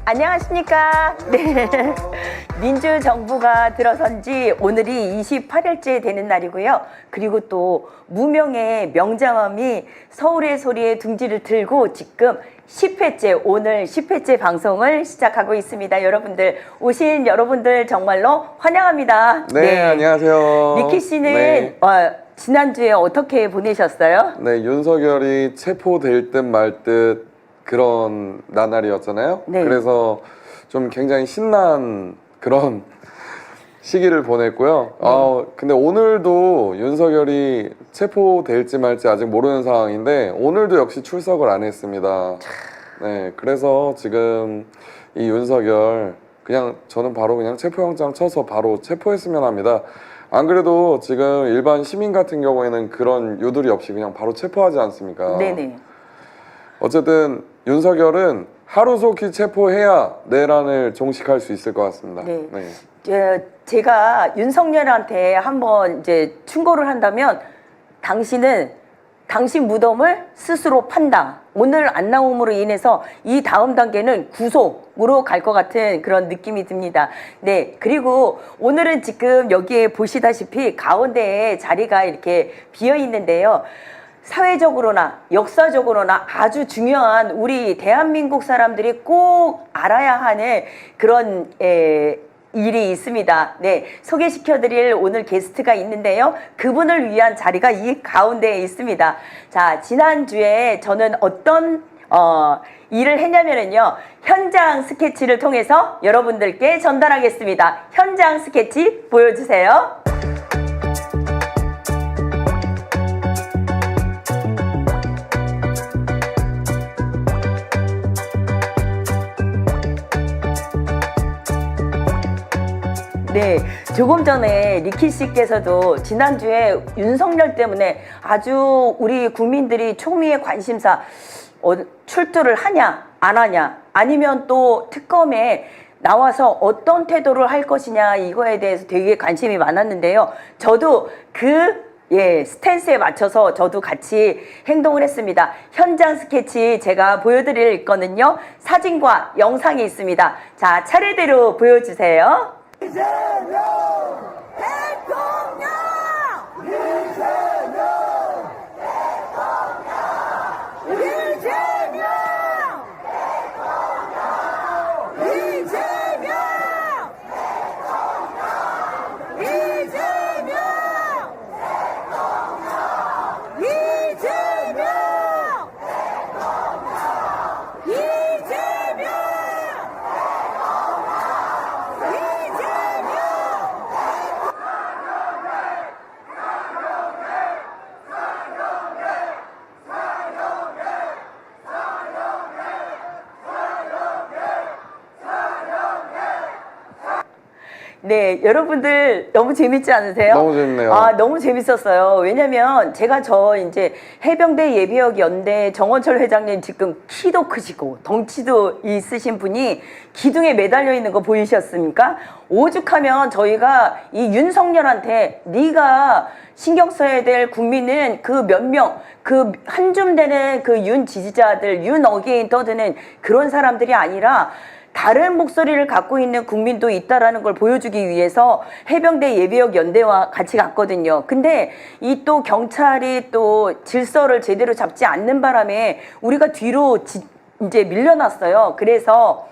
안녕하십니까. 네. 민주정부가 들어선 지 오늘이 28일째 되는 날이고요. 그리고 또 무명의 명장엄이 서울의 소리에 둥지를 들고 지금 10회째, 오늘 10회째 방송을 시작하고 있습니다. 여러분들, 오신 여러분들 정말로 환영합니다. 네, 안녕하세요. 리키 씨는 네. 지난주에 어떻게 보내셨어요? 네, 윤석열이 체포될 듯 말 듯 그런 나날이었잖아요. 네. 그래서 좀 굉장히 신난 그런 시기를 보냈고요. 근데 오늘도 윤석열이 체포될지 말지 아직 모르는 상황인데 오늘도 역시 출석을 안 했습니다. 네, 그래서 지금 이 윤석열 그냥 저는 바로 그냥 체포영장 쳐서 바로 체포했으면 합니다. 안 그래도 지금 일반 시민 같은 경우에는 그런 유두리 없이 그냥 바로 체포하지 않습니까? 네네. 어쨌든 윤석열은 하루속히 체포해야 내란을 종식할 수 있을 것 같습니다. 네. 네. 제가 윤석열한테 한번 이제 충고를 한다면 당신은 당신 무덤을 스스로 판다. 오늘 안 나옴으로 인해서 이 다음 단계는 구속으로 갈 것 같은 그런 느낌이 듭니다. 네. 그리고 오늘은 지금 여기에 보시다시피 가운데에 자리가 이렇게 비어 있는데요. 사회적으로나 역사적으로나 아주 중요한 우리 대한민국 사람들이 꼭 알아야 하는 그런 일이 있습니다. 네, 소개시켜드릴 오늘 게스트가 있는데요. 그분을 위한 자리가 이 가운데에 있습니다. 자, 지난주에 저는 어떤 일을 했냐면요. 현장 스케치를 통해서 여러분들께 전달하겠습니다. 현장 스케치 보여주세요. 네, 조금 전에 리키 씨께서도 지난주에 윤석열 때문에 아주 우리 국민들이 초미의 관심사 출두를 하냐 안 하냐 아니면 또 특검에 나와서 어떤 태도를 할 것이냐 이거에 대해서 되게 관심이 많았는데요. 저도 스탠스에 맞춰서 저도 같이 행동을 했습니다. 현장 스케치 제가 보여드릴 거는요. 사진과 영상이 있습니다. 자, 차례대로 보여주세요. 이재명 대통령! 이재명 대통령! 이재명 대통령! 이재명 대통령! 이재명 대통령! 이재명 대통령! 이재명 네, 여러분들 너무 재밌지 않으세요? 너무 재밌네요. 너무 재밌었어요. 왜냐면 제가 이제 해병대 예비역 연대 정원철 회장님 지금 키도 크시고 덩치도 있으신 분이 기둥에 매달려 있는 거 보이셨습니까? 오죽하면 저희가 이 윤석열한테 네가 신경 써야 될 국민은 그 몇 명, 그 한 줌 되는 그 윤 지지자들, 윤 어게인 떠드는 그런 사람들이 아니라 다른 목소리를 갖고 있는 국민도 있다라는 걸 보여주기 위해서 해병대 예비역 연대와 같이 갔거든요. 근데 이 또 경찰이 또 질서를 제대로 잡지 않는 바람에 우리가 뒤로 이제 밀려났어요. 그래서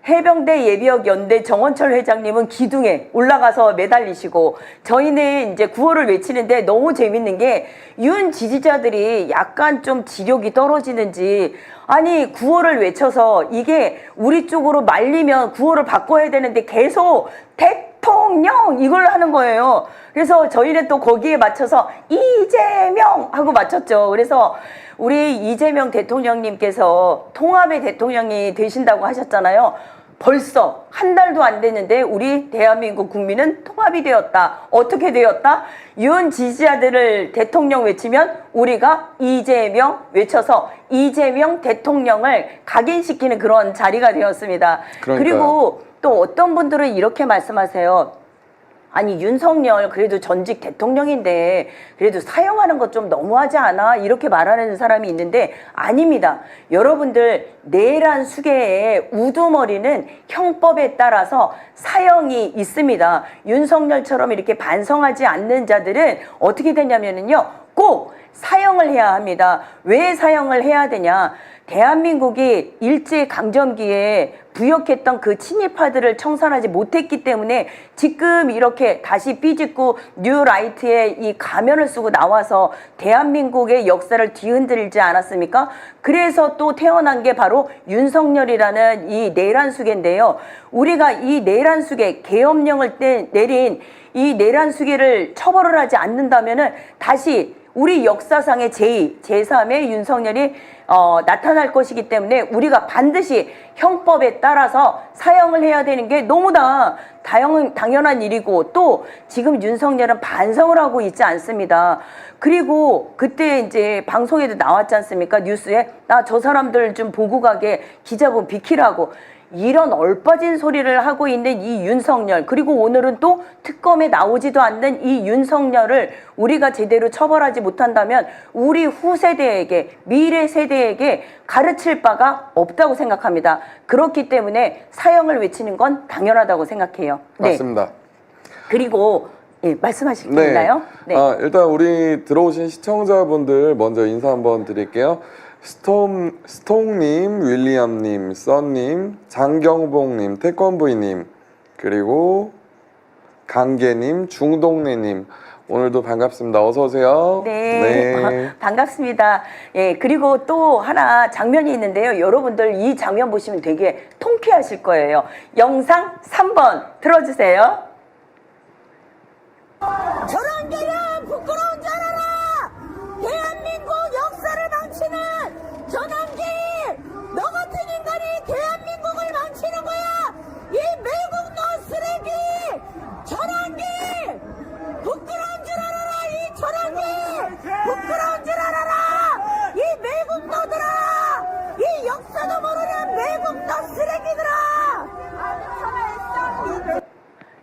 해병대 예비역 연대 정원철 회장님은 기둥에 올라가서 매달리시고 저희는 이제 구호를 외치는데 너무 재밌는 게 윤 지지자들이 약간 좀 지력이 떨어지는지 아니 구호를 외쳐서 이게 우리 쪽으로 말리면 구호를 바꿔야 되는데 계속 대통령 이걸 하는 거예요. 그래서 저희는 또 거기에 맞춰서 이재명 하고 맞췄죠. 그래서 우리 이재명 대통령님께서 통합의 대통령이 되신다고 하셨잖아요. 벌써 한 달도 안 됐는데 우리 대한민국 국민은 통합이 되었다. 어떻게 되었다? 윤 지지자들을 대통령 외치면 우리가 이재명 외쳐서 이재명 대통령을 각인시키는 그런 자리가 되었습니다. 그러니까요. 그리고 또 어떤 분들은 이렇게 말씀하세요. 아니 윤석열 그래도 전직 대통령인데 그래도 사형하는 것 좀 너무하지 않아? 이렇게 말하는 사람이 있는데 아닙니다. 여러분들 내란 수계의 우두머리는 형법에 따라서 사형이 있습니다. 윤석열처럼 이렇게 반성하지 않는 자들은 어떻게 되냐면요. 꼭 사형을 해야 합니다. 왜 사형을 해야 되냐? 대한민국이 일제강점기에 부역했던 그 친일파들을 청산하지 못했기 때문에 지금 이렇게 다시 삐짓고 뉴라이트의 이 가면을 쓰고 나와서 대한민국의 역사를 뒤흔들지 않았습니까? 그래서 또 태어난 게 바로 윤석열이라는 이 내란수계인데요. 우리가 이 내란수계 계엄령을 내린 이 내란수계를 처벌을 하지 않는다면은 다시 우리 역사상의 제2, 제3의 윤석열이 나타날 것이기 때문에 우리가 반드시 형법에 따라서 사형을 해야 되는 게 너무나 당연한 일이고 또 지금 윤석열은 반성을 하고 있지 않습니다. 그리고 그때 이제 방송에도 나왔지 않습니까? 뉴스에 나 저 사람들 좀 보고 가게 기자분 비키라고. 이런 얼빠진 소리를 하고 있는 이 윤석열 그리고 오늘은 또 특검에 나오지도 않는 이 윤석열을 우리가 제대로 처벌하지 못한다면 우리 후세대에게 미래 세대에게 가르칠 바가 없다고 생각합니다. 그렇기 때문에 사형을 외치는 건 당연하다고 생각해요. 네. 맞습니다. 그리고 예, 말씀하실 게 있나요? 네. 일단 우리 들어오신 시청자분들 먼저 인사 한번 드릴게요. 스톰님, 윌리엄님, 썬님, 장경봉님, 태권브이님, 그리고 강계님, 중동래님 오늘도 반갑습니다. 어서 오세요. 네. 반갑습니다. 예, 그리고 또 하나 장면이 있는데요. 여러분들 이 장면 보시면 되게 통쾌하실 거예요. 영상 3번 틀어주세요. 저런 개는 부끄러운 줄 알아라! 대한민국 역사를 망치는 전환기! 너 같은 인간이 대한민국을 망치는 거야! 이 매국노 쓰레기! 전환기! 부끄러운 줄 알아라! 이 전환기! 부끄러운 줄 알아라! 이 매국노들아! 이 역사도 모르는 매국노 쓰레기들아!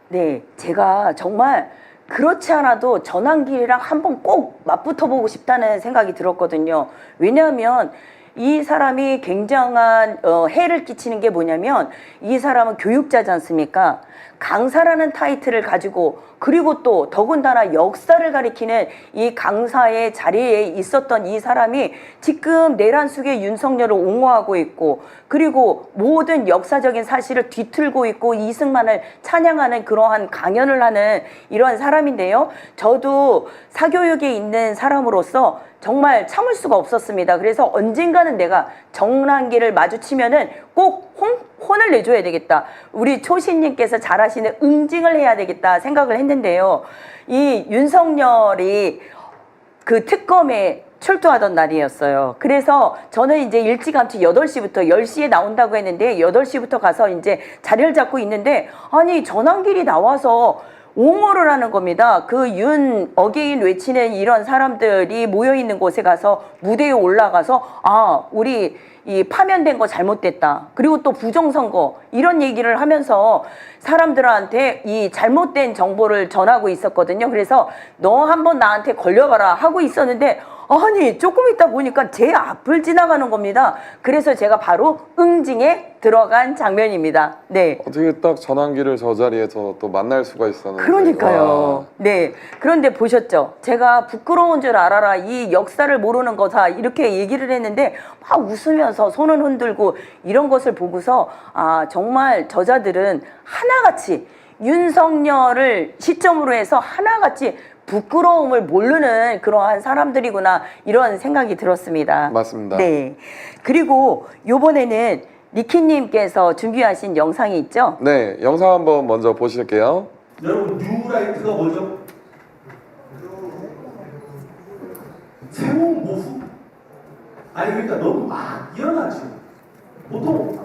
네, 제가 정말 그렇지 않아도 전환길이랑 한번 꼭 맞붙어 보고 싶다는 생각이 들었거든요. 왜냐하면 이 사람이 굉장한 해를 끼치는 게 뭐냐면 이 사람은 교육자지 않습니까? 강사라는 타이틀을 가지고 그리고 또 더군다나 역사를 가리키는 이 강사의 자리에 있었던 이 사람이 지금 내란 속에 윤석열을 옹호하고 있고 그리고 모든 역사적인 사실을 뒤틀고 있고 이승만을 찬양하는 그러한 강연을 하는 이러한 사람인데요. 저도 사교육에 있는 사람으로서 정말 참을 수가 없었습니다. 그래서 언젠가는 내가 정란기를 마주치면은 꼭 혼을 내줘야 되겠다. 우리 초신님께서 잘하시는 응징을 해야 되겠다 생각을 했는데요. 이 윤석열이 그 특검에 출두하던 날이었어요. 그래서 저는 이제 일찌감치 8시부터 10시에 나온다고 했는데 8시부터 가서 이제 자리를 잡고 있는데 아니 전환길이 나와서 옹호를 하는 겁니다. 그 윤 어게인 외치는 이런 사람들이 모여있는 곳에 가서 무대에 올라가서 우리 이 파면된 거 잘못됐다. 그리고 또 부정선거 이런 얘기를 하면서 사람들한테 이 잘못된 정보를 전하고 있었거든요. 그래서 너 한번 나한테 걸려봐라 하고 있었는데 아니 조금 있다 보니까 제 앞을 지나가는 겁니다. 그래서 제가 바로 응징에 들어간 장면입니다. 네. 어떻게 딱 전환기를 저 자리에서 또 만날 수가 있었는데. 그러니까요. 와. 네. 그런데 보셨죠? 제가 부끄러운 줄 알아라. 이 역사를 모르는 거다. 이렇게 얘기를 했는데 막 웃으면서 손을 흔들고 이런 것을 보고서 정말 저자들은 하나같이 윤석열을 시점으로 해서 하나같이 부끄러움을 모르는 그러한 사람들이구나 이런 생각이 들었습니다. 맞습니다. 네. 그리고 요번에는 리키님께서 준비하신 영상이 있죠? 네, 영상 한번 먼저 보실게요. 여러분 뉴라이트가 뭐죠? 세모 모후? 아니 그러니까 너무 막 일어나지. 보통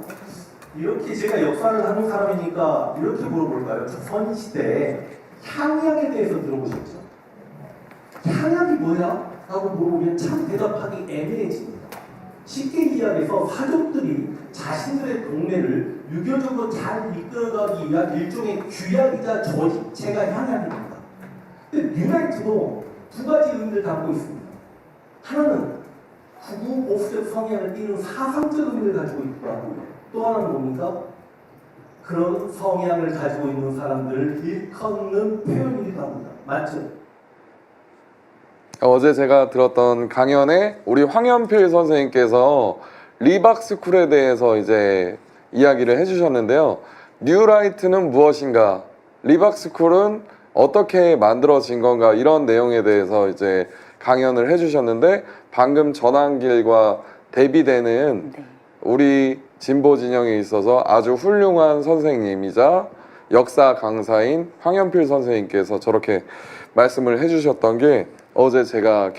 이렇게 제가 역사를 하는 사람이니까 이렇게 물어볼까요? 조선시대에 향약에 대해서 들어보셨죠? 향약이 뭐야? 라고 물어보면 참 대답하기 애매해집니다. 쉽게 이야기해서 사족들이 자신들의 동네를 유교적으로 잘 이끌어가기 위한 일종의 규약이자 조직체가 향약입니다. 근데 뉴라이트도 두 가지 의미를 담고 있습니다. 하나는 구구 보수적 성향을 띠는 사상적 의미를 가지고 있더라고요. 또 하나는 뭡니까? 그런 성향을 가지고 있는 사람들을 일컫는 표현이기도 합니다. 맞죠? 어제 제가 들었던 강연에 우리 황현필 선생님께서 리박스쿨에 대해서 이제 이야기를 해주셨는데요. 뉴라이트는 무엇인가? 리박스쿨은 어떻게 만들어진 건가? 이런 내용에 대해서 이제 강연을 해주셨는데 방금 전환길과 대비되는 우리 진보 진영에 있어서 아주 훌륭한 선생님이자 역사 강사인 황현필 선생님께서 저렇게 말씀을 해주셨던 게 어제 제가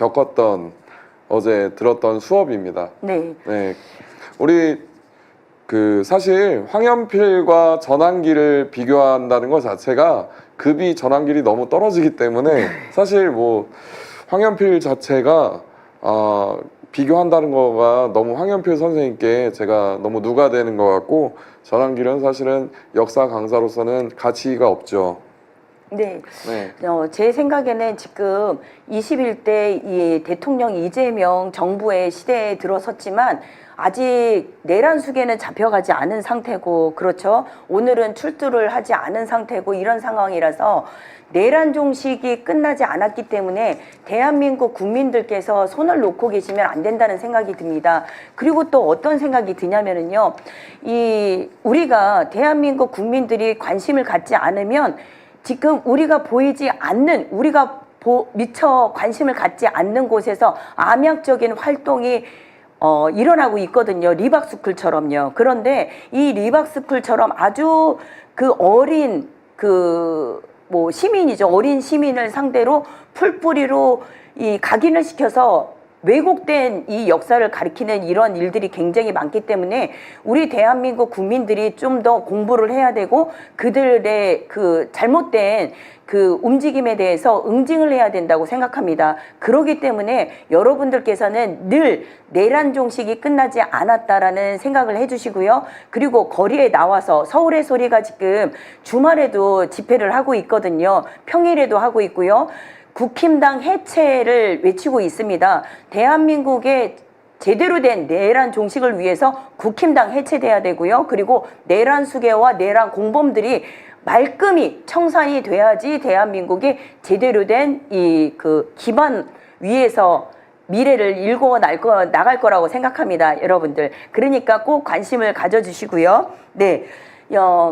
어제 들었던 수업입니다. 네. 네. 우리 사실 황현필과 전환길을 비교한다는 것 자체가 급이 전환길이 너무 떨어지기 때문에 사실 뭐 황현필 자체가 비교한다는 거가 너무 황현필 선생님께 제가 너무 누가 되는 것 같고 전환길은 사실은 역사 강사로서는 가치가 없죠. 네. 네. 제 생각에는 지금 21대 이 대통령 이재명 정부의 시대에 들어섰지만 아직 내란 수계는 잡혀가지 않은 상태고, 그렇죠. 오늘은 출두를 하지 않은 상태고, 이런 상황이라서 내란 종식이 끝나지 않았기 때문에 대한민국 국민들께서 손을 놓고 계시면 안 된다는 생각이 듭니다. 그리고 또 어떤 생각이 드냐면은요, 우리가 대한민국 국민들이 관심을 갖지 않으면 지금 우리가 보이지 않는, 우리가 미처 관심을 갖지 않는 곳에서 암약적인 활동이 일어나고 있거든요. 리박스쿨처럼요. 그런데 이 리박스쿨처럼 아주 어린 시민이죠. 어린 시민을 상대로 풀뿌리로 각인을 시켜서 왜곡된 이 역사를 가리키는 이런 일들이 굉장히 많기 때문에 우리 대한민국 국민들이 좀 더 공부를 해야 되고 그들의 잘못된 움직임에 대해서 응징을 해야 된다고 생각합니다. 그렇기 때문에 여러분들께서는 늘 내란 종식이 끝나지 않았다라는 생각을 해주시고요. 그리고 거리에 나와서 서울의 소리가 지금 주말에도 집회를 하고 있거든요. 평일에도 하고 있고요. 국힘당 해체를 외치고 있습니다. 대한민국의 제대로 된 내란 종식을 위해서 국힘당 해체돼야 되고요. 그리고 내란 수괴와 내란 공범들이 말끔히 청산이 돼야지 대한민국이 제대로 된 기반 위에서 미래를 일궈 나갈 거라고 생각합니다. 여러분들. 그러니까 꼭 관심을 가져주시고요. 네.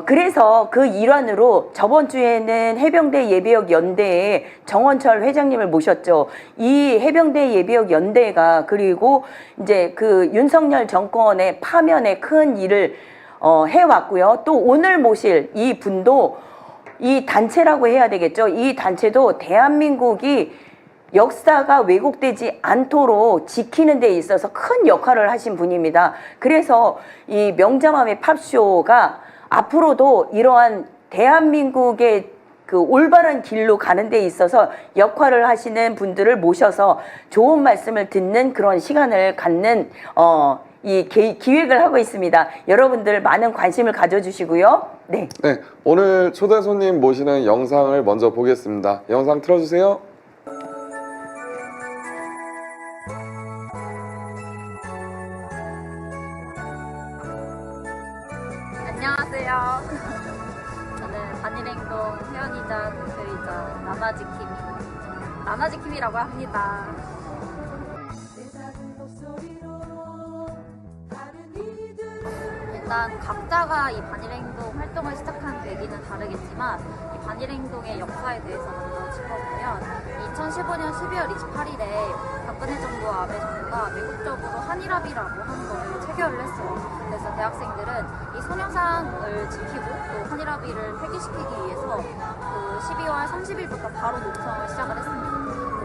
그래서 그 일환으로 저번 주에는 해병대 예비역 연대에 정원철 회장님을 모셨죠. 이 해병대 예비역 연대가 그리고 이제 윤석열 정권의 파면에 큰 일을 해왔고요. 또 오늘 모실 이 분도 이 단체라고 해야 되겠죠. 이 단체도 대한민국이 역사가 왜곡되지 않도록 지키는 데 있어서 큰 역할을 하신 분입니다. 그래서 이 명자맘의 팝쇼가 앞으로도 이러한 대한민국의 올바른 길로 가는 데 있어서 역할을 하시는 분들을 모셔서 좋은 말씀을 듣는 그런 시간을 갖는 기획을 하고 있습니다. 여러분들 많은 관심을 가져주시고요. 네. 네. 오늘 초대 손님 모시는 영상을 먼저 보겠습니다. 영상 틀어주세요. 안녕하세요. 저는 반일행동 회원이자 대표이자 나나지킴이라고 합니다. 일단 각자가 이 반일행동 활동을 시작한 계기는 다르겠지만 이 반일행동의 역사에 대해서 먼저 짚어보면 2015년 12월 28일에 박근혜 정부와 아베 정부가 매국적으로 한일합의라고 하는 것을 체결을 했어요. 그래서 대학생들은 이 소녀상을 지키고 또 한일합의를 폐기시키기 위해서 12월 30일부터 바로 농성을 시작을 했습니다.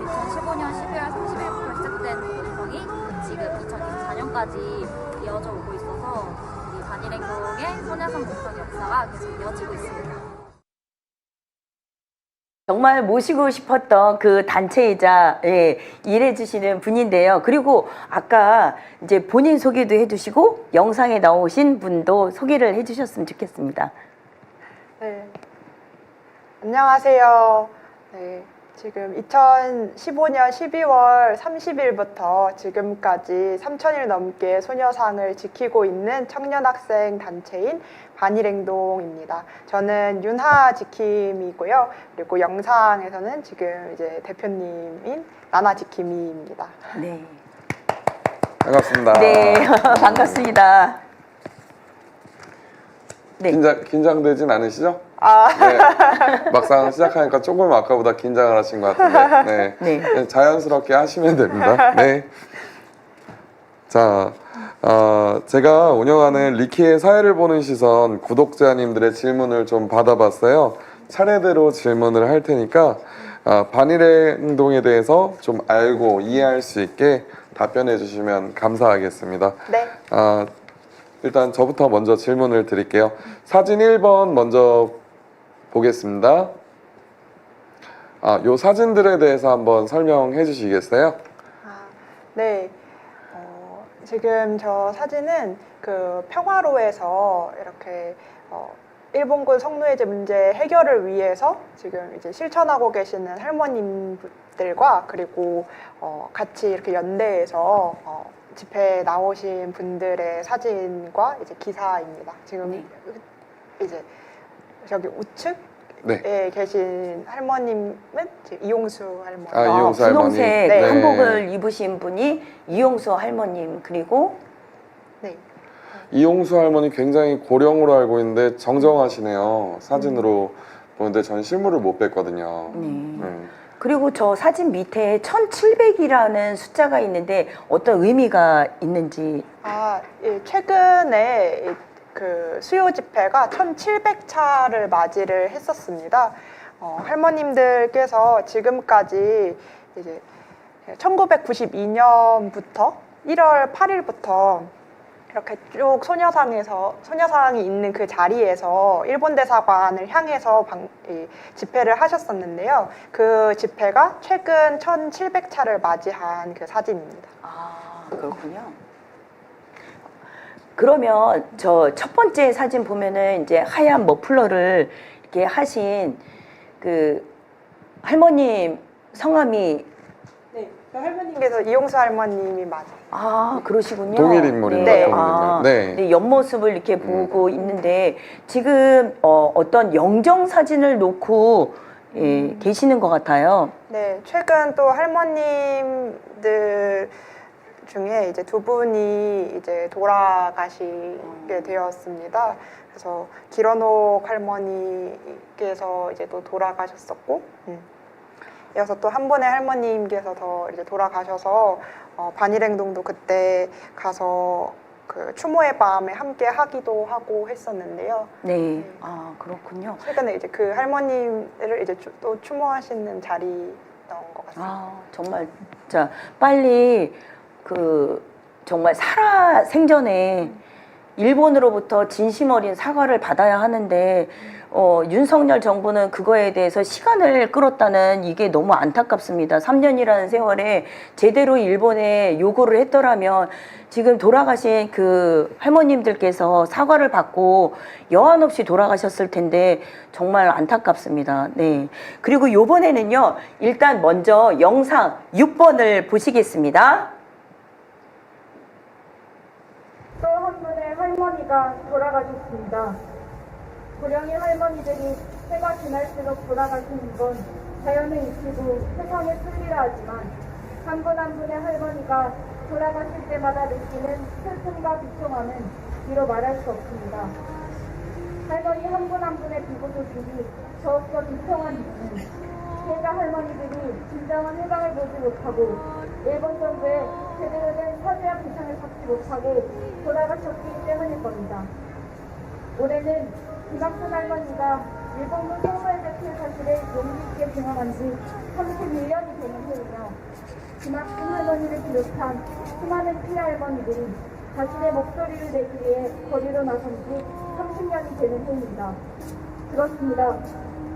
2015년 12월 30일부터 시작된 농성이 지금 2024년까지 이어져 오고 있어서 반일행동의 소녀상 공천 역사가 계속 이어지고 있습니다. 정말 모시고 싶었던 그 단체이자 일해주시는 분인데요. 그리고 아까 이제 본인 소개도 해주시고 영상에 나오신 분도 소개를 해주셨으면 좋겠습니다. 네. 안녕하세요. 네. 지금 2015년 12월 30일부터 지금까지 3,000일 넘게 소녀상을 지키고 있는 청년학생 단체인 반일행동입니다. 저는 윤하 지킴이고요. 그리고 영상에서는 지금 이제 대표님인 나나 지킴이입니다. 네. 반갑습니다. 네, 반갑습니다. 네. 긴장되진 않으시죠? 아, 네. 막상 시작하니까 조금 아까보다 긴장을 하신 것 같은데, 네. 네. 네, 자연스럽게 하시면 됩니다. 네. 자, 제가 운영하는 리키의 사회를 보는 시선 구독자님들의 질문을 좀 받아봤어요. 차례대로 질문을 할 테니까 반일의 행동에 대해서 좀 알고 이해할 수 있게 답변해 주시면 감사하겠습니다. 네. 일단 저부터 먼저 질문을 드릴게요. 사진 1번 먼저 보겠습니다. 요 사진들에 대해서 한번 설명해 주시겠어요? 네. 지금 저 사진은 그 평화로에서 이렇게 일본군 성노예제 문제 해결을 위해서 지금 이제 실천하고 계시는 할머님들과 그리고 같이 이렇게 연대해서 집회에 나오신 분들의 사진과 이제 기사입니다. 지금 이제 저기 우측 에 계신 할머님은 이제 이용수 할머니. 이용수 할머니. 분홍색 네. 한복을 입으신 분이 이용수 할머님, 그리고 네. 이용수 할머니 굉장히 고령으로 알고 있는데 정정하시네요. 사진으로 보는데 전 실물을 못 뵀거든요. 그리고 저 사진 밑에 1700이라는 숫자가 있는데 어떤 의미가 있는지. 예, 최근에 그 수요 집회가 1700차를 맞이를 했었습니다. 할머님들께서 지금까지 이제 1992년부터 1월 8일부터 이렇게 쭉 소녀상이 있는 그 자리에서 일본 대사관을 향해서 집회를 하셨었는데요. 그 집회가 최근 1700차를 맞이한 그 사진입니다. 그렇군요. 그러면 저 첫 번째 사진 보면은 이제 하얀 머플러를 이렇게 하신 그 할머님 성함이. 네, 그 할머님께서 이용수 할머님이 맞아요. 그러시군요. 동일 인물입니다. 네. 네. 옆모습을 이렇게 보고 있는데 지금 어떤 영정 사진을 놓고 계시는 것 같아요. 네, 최근 또 할머님들 중에 이제 두 분이 이제 돌아가시게 되었습니다. 그래서 기런옥 할머니께서 이제 또 돌아가셨었고, 이어서 또 한 분의 할머님께서 더 이제 돌아가셔서 반일행동도 그때 가서 그 추모의 밤에 함께 하기도 하고 했었는데요. 네, 그렇군요. 최근에 이제 그 할머님을 이제 또 추모하시는 자리였던 것 같습니다. 정말 자 빨리 그 정말 살아 생전에 일본으로부터 진심 어린 사과를 받아야 하는데 윤석열 정부는 그거에 대해서 시간을 끌었다는 이게 너무 안타깝습니다. 3년이라는 세월에 제대로 일본에 요구를 했더라면 지금 돌아가신 그 할머님들께서 사과를 받고 여한 없이 돌아가셨을 텐데 정말 안타깝습니다. 네. 그리고 요번에는요, 일단 먼저 영상 6번을 보시겠습니다. 또 한 분의 할머니가 돌아가셨습니다. 고령의 할머니들이 해가 지날수록 돌아가시는 건 자연의 이치고 세상의 순리라 하지만 한 분 한 분의 할머니가 돌아가실 때마다 느끼는 슬픔과 비통함은 이로 말할 수 없습니다. 할머니 한 분 한 분의 비고도들이 더욱더 비통한 이유는 세가 할머니들이 진정한 해방을 보지 못하고 일본 정부의 제대로 된 사죄와 보상을 받지 못하고 돌아가셨기 때문일 겁니다. 올해는 김학순 할머니가 일본군 성노예제 피해 사실을 용기 있게 경험한 지 31년이 되는 해이며 김학순 할머니를 비롯한 수많은 피해 할머니들이 자신의 목소리를 내기 위해 거리로 나선 지 30년이 되는 해입니다. 그렇습니다.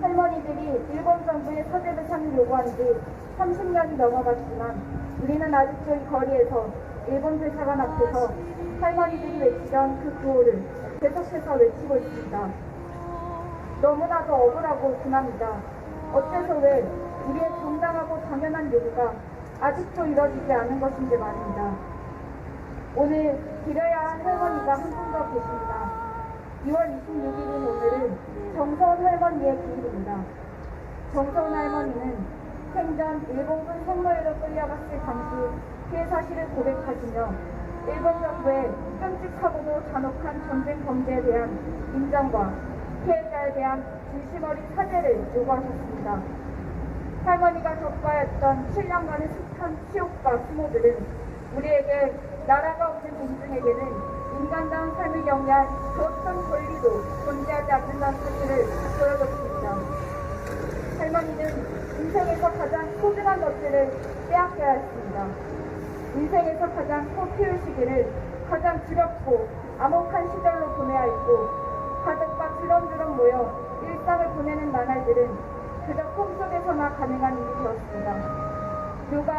할머니들이 일본 정부의 사죄배상을 요구한 지 30년이 넘어갔지만 우리는 아직도 이 거리에서 일본 대사관 앞에서 할머니들이 외치던 그 구호를 계속해서 외치고 있습니다. 너무나도 억울하고 분합니다. 어째서 왜 우리의 정당하고 당연한 요구가 아직도 이뤄지지 않은 것인지 말입니다. 오늘 기려야 할 할머니가 한 분 더 계십니다. 2월 26일인 오늘은 정서원 할머니의 기일입니다. 정서원 할머니는 생전 일본군 생로에로 끌려갔을 당시 피해 사실을 고백하시며 일본 정부의 끔찍하고도 잔혹한 전쟁 범죄에 대한 인정과 피해자에 대한 진심 어린 사죄를 요구하셨습니다. 할머니가 겪어야 했던 7년간의 숱한 치욕과 수모들은 우리에게 나라가 없는 민중에게는 인간다운 삶을 영위할 그 어떤 권리도 존재하지 않는다는 사실을 보여줬습니다. 할머니는 인생에서 가장 소중한 것들을 빼앗겨야 했습니다. 인생에서 가장 꽃피울 시기를 가장 두렵고 암흑한 시절로 보내야 했고 가족과 주렁주렁 모여 일상을 보내는 나날들은 그저 꿈속에서나 가능한 일이 되었습니다. 누가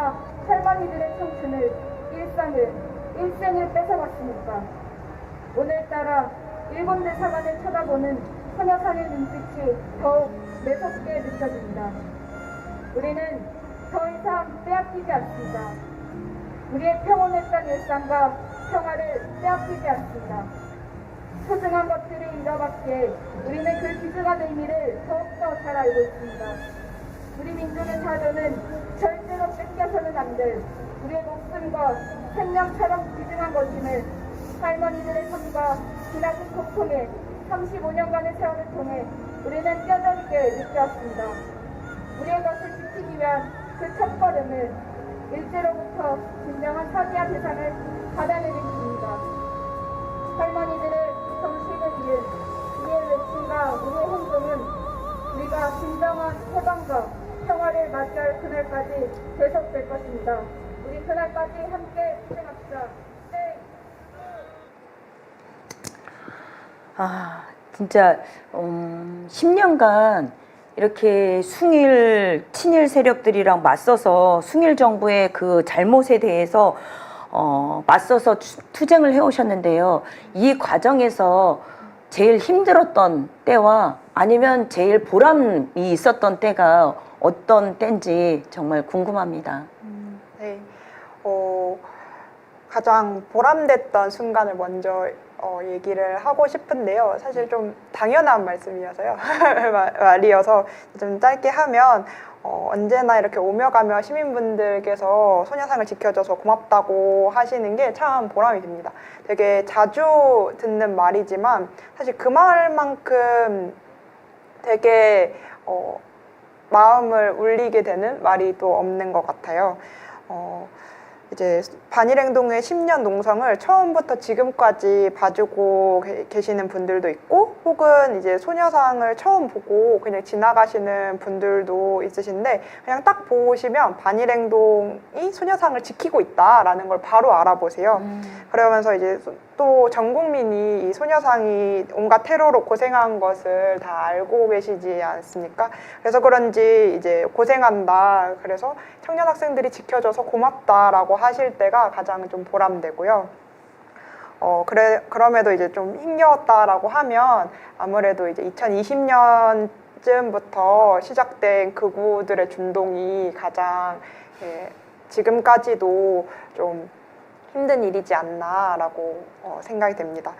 할머니들의 청춘을, 일상을, 일생을 뺏어갔습니까? 오늘따라 일본 대사관을 쳐다보는 소녀상의 눈빛이 더욱 매섭게 느껴집니다. 우리는 더 이상 빼앗기지 않습니다. 우리의 평온했던 일상과 평화를 빼앗기지 않습니다. 소중한 것들을 잃어봤기에 우리는 그 귀중한 의미를 더욱더 잘 알고 있습니다. 우리 민족의 자존은 절대로 뺏겨서는 안 될 우리의 목숨과 생명처럼 귀중한 것임을 할머니들의 삶과 지나친 고통에 35년간의 세월을 통해 우리는 뼈저리게 느꼈습니다. 우리의 것을 지키기 위한 그 첫걸음을 일제로부터 진정한 사죄와 배상을 받아내는 길입니다. 할머니들의 정신을 이은 우리의 외침과 우리의 행동은 우리가 진정한 해방과 평화를 맞이할 그날까지 계속될 것입니다. 우리 그날까지 함께 희생합시다. 네. 아, 진짜 10년간 이렇게 친일 세력들이랑 맞서서 숭일 정부의 그 잘못에 대해서 맞서서 투쟁을 해오셨는데요. 이 과정에서 제일 힘들었던 때와 아니면 제일 보람이 있었던 때가 어떤 때인지 정말 궁금합니다. 네. 가장 보람됐던 순간을 먼저 얘기를 하고 싶은데요. 사실 좀 당연한 말씀이어서요. 말이어서 좀 짧게 하면 언제나 이렇게 오며 가며 시민분들께서 소녀상을 지켜줘서 고맙다고 하시는 게 참 보람이 됩니다. 되게 자주 듣는 말이지만 사실 그 말만큼 되게 마음을 울리게 되는 말이 또 없는 것 같아요. 이제 반일행동의 10년 농성을 처음부터 지금까지 봐주고 계시는 분들도 있고 혹은 이제 소녀상을 처음 보고 그냥 지나가시는 분들도 있으신데 그냥 딱 보시면 반일행동이 소녀상을 지키고 있다라는 걸 바로 알아보세요. 그러면서 이제 또 전 국민이 이 소녀상이 온갖 테러로 고생한 것을 다 알고 계시지 않습니까? 그래서 그런지 이제 고생한다. 그래서 청년 학생들이 지켜줘서 고맙다라고 하실 때가 가장 좀 보람되고요. 그럼에도 이제 좀 힘겨웠다라고 하면 아무래도 이제 2020년쯤부터 시작된 극우들의 준동이 가장 지금까지도 좀 힘든 일이지 않나라고 생각이 됩니다.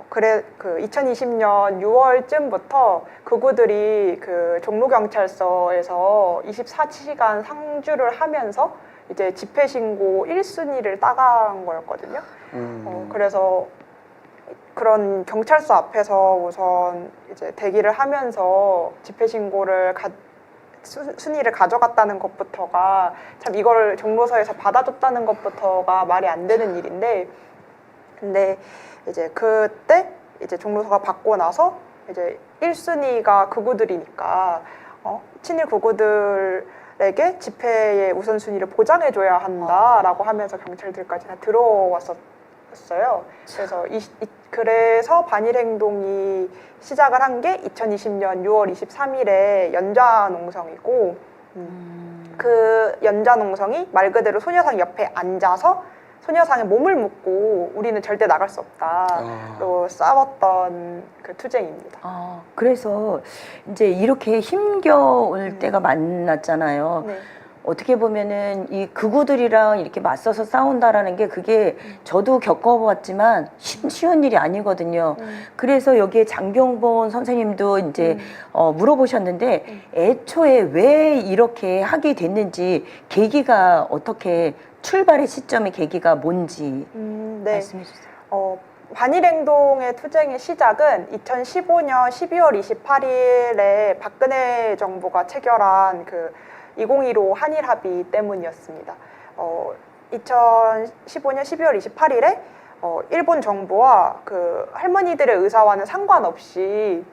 그 2020년 6월쯤부터 극우들이 그 종로경찰서에서 24시간 상주를 하면서 이제 집회 신고 1순위를 따간 거였거든요. 그래서 그런 경찰서 앞에서 우선 이제 대기를 하면서 집회 신고를 순위를 가져갔다는 것부터가 참 이걸 종로서에서 받아줬다는 것부터가 말이 안 되는 일인데, 근데 이제 그때 이제 종로서가 받고 나서 이제 1순위가 극우들이니까 친일 극우들에게 집회의 우선순위를 보장해줘야 한다라고 하면서 경찰들까지 다 들어왔었던 정부였어요. 그래서 반일 행동이 시작을 한 게 2020년 6월 23일에 연좌농성이고 그 연좌농성이 말 그대로 소녀상 옆에 앉아서 소녀상에 몸을 묶고 우리는 절대 나갈 수 없다로 싸웠던 그 투쟁입니다. 그래서 이제 이렇게 힘겨울 때가 만났잖아요. 네. 어떻게 보면은 이 극우들이랑 이렇게 맞서서 싸운다라는 게 그게 저도 겪어봤지만 쉬운 일이 아니거든요. 그래서 여기에 장경본 선생님도 이제 물어보셨는데 애초에 왜 이렇게 하게 됐는지 계기가 어떻게 출발의 시점의 계기가 뭔지 네. 말씀해 주세요. 반일행동의 투쟁의 시작은 2015년 12월 28일에 박근혜 정부가 체결한 그 2015 한일 합의 때문이었습니다. 2015년 12월 28일에 일본 정부와 그 할머니들의 의사와는 상관없이